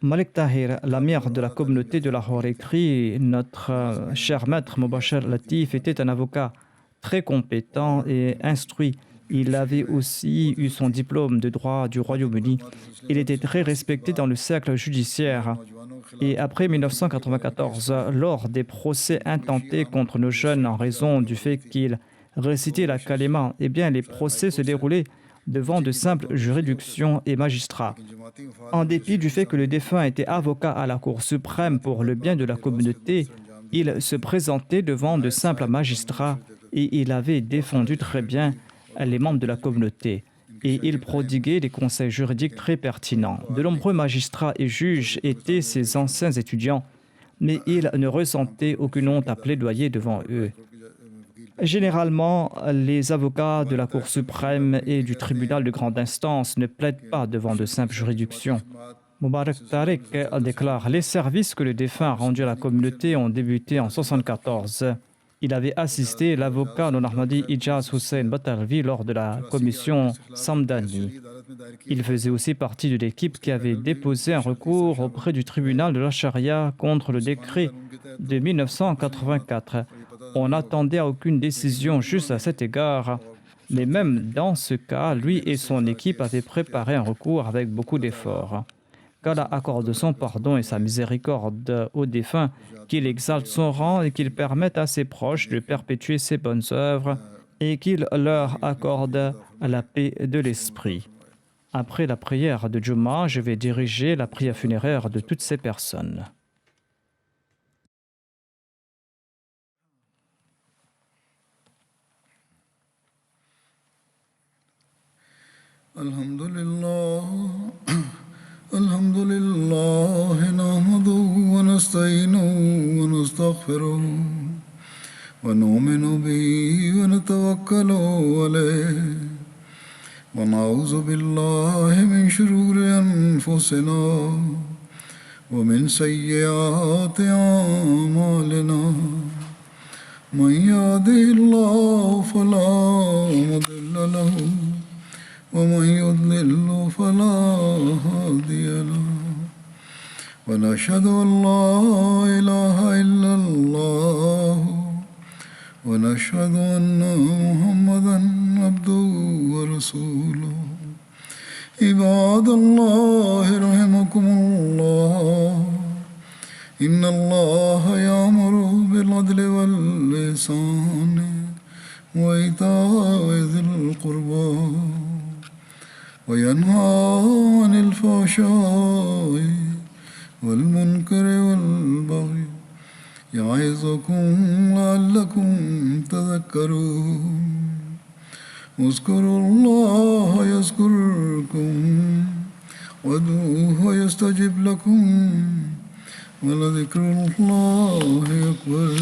S2: Malik Tahir, la mère de la communauté de Lahore, écrit « Notre cher maître Mubashir Latif était un avocat très compétent et instruit. Il avait aussi eu son diplôme de droit du Royaume-Uni. Il était très respecté dans le cercle judiciaire. Et après 1994, lors des procès intentés contre nos jeunes en raison du fait qu'ils récitaient la kalima, eh bien les procès se déroulaient devant de simples juridictions et magistrats. En dépit du fait que le défunt était avocat à la Cour suprême pour le bien de la communauté, il se présentait devant de simples magistrats et il avait défendu très bien les membres de la communauté. Et il prodiguait des conseils juridiques très pertinents. De nombreux magistrats et juges étaient ses anciens étudiants, mais il ne ressentait aucune honte à plaidoyer devant eux. Généralement, les avocats de la Cour suprême et du tribunal de grande instance ne plaident pas devant de simples juridictions. Mubarak Tariq déclare « Les services que le défunt a rendus à la communauté ont débuté en 1974. Il avait assisté l'avocat non-ahmadi Ijaz Hussain Batalvi lors de la commission Samdani. Il faisait aussi partie de l'équipe qui avait déposé un recours auprès du tribunal de la Charia contre le décret de 1984. On n'attendait aucune décision juste à cet égard, mais même dans ce cas, lui et son équipe avaient préparé un recours avec beaucoup d'efforts. Qu'Allah accorde son pardon et sa miséricorde aux défunts, qu'il exalte son rang et qu'il permette à ses proches de perpétuer ses bonnes œuvres et qu'il leur accorde la paix de l'esprit. Après la prière de Jumu'ah, je vais diriger la prière funéraire de toutes ces personnes.
S1: Alhamdulillah. الحمد لله نحمده ونستعينه ونستغفره ونؤمن به ونتوكل عليه ونعوذ بالله من شرور أنفسنا ومن سيئات أعمالنا من يهده الله فلا مضل له ومن يضلل فلا هادي له ونشهد أن لا إله إلا الله ونشهد أن محمدا عبده ورسوله عباد الله رحمكم الله إن الله يأمر بالعدل والإحسان وإيتاء ذي القربى وينهى عن الفحشاء والمنكر والبغي يعظكم لعلكم تذكرون اذكروا الله يذكركم وادعوه يستجب لكم ولذكر الله أكبر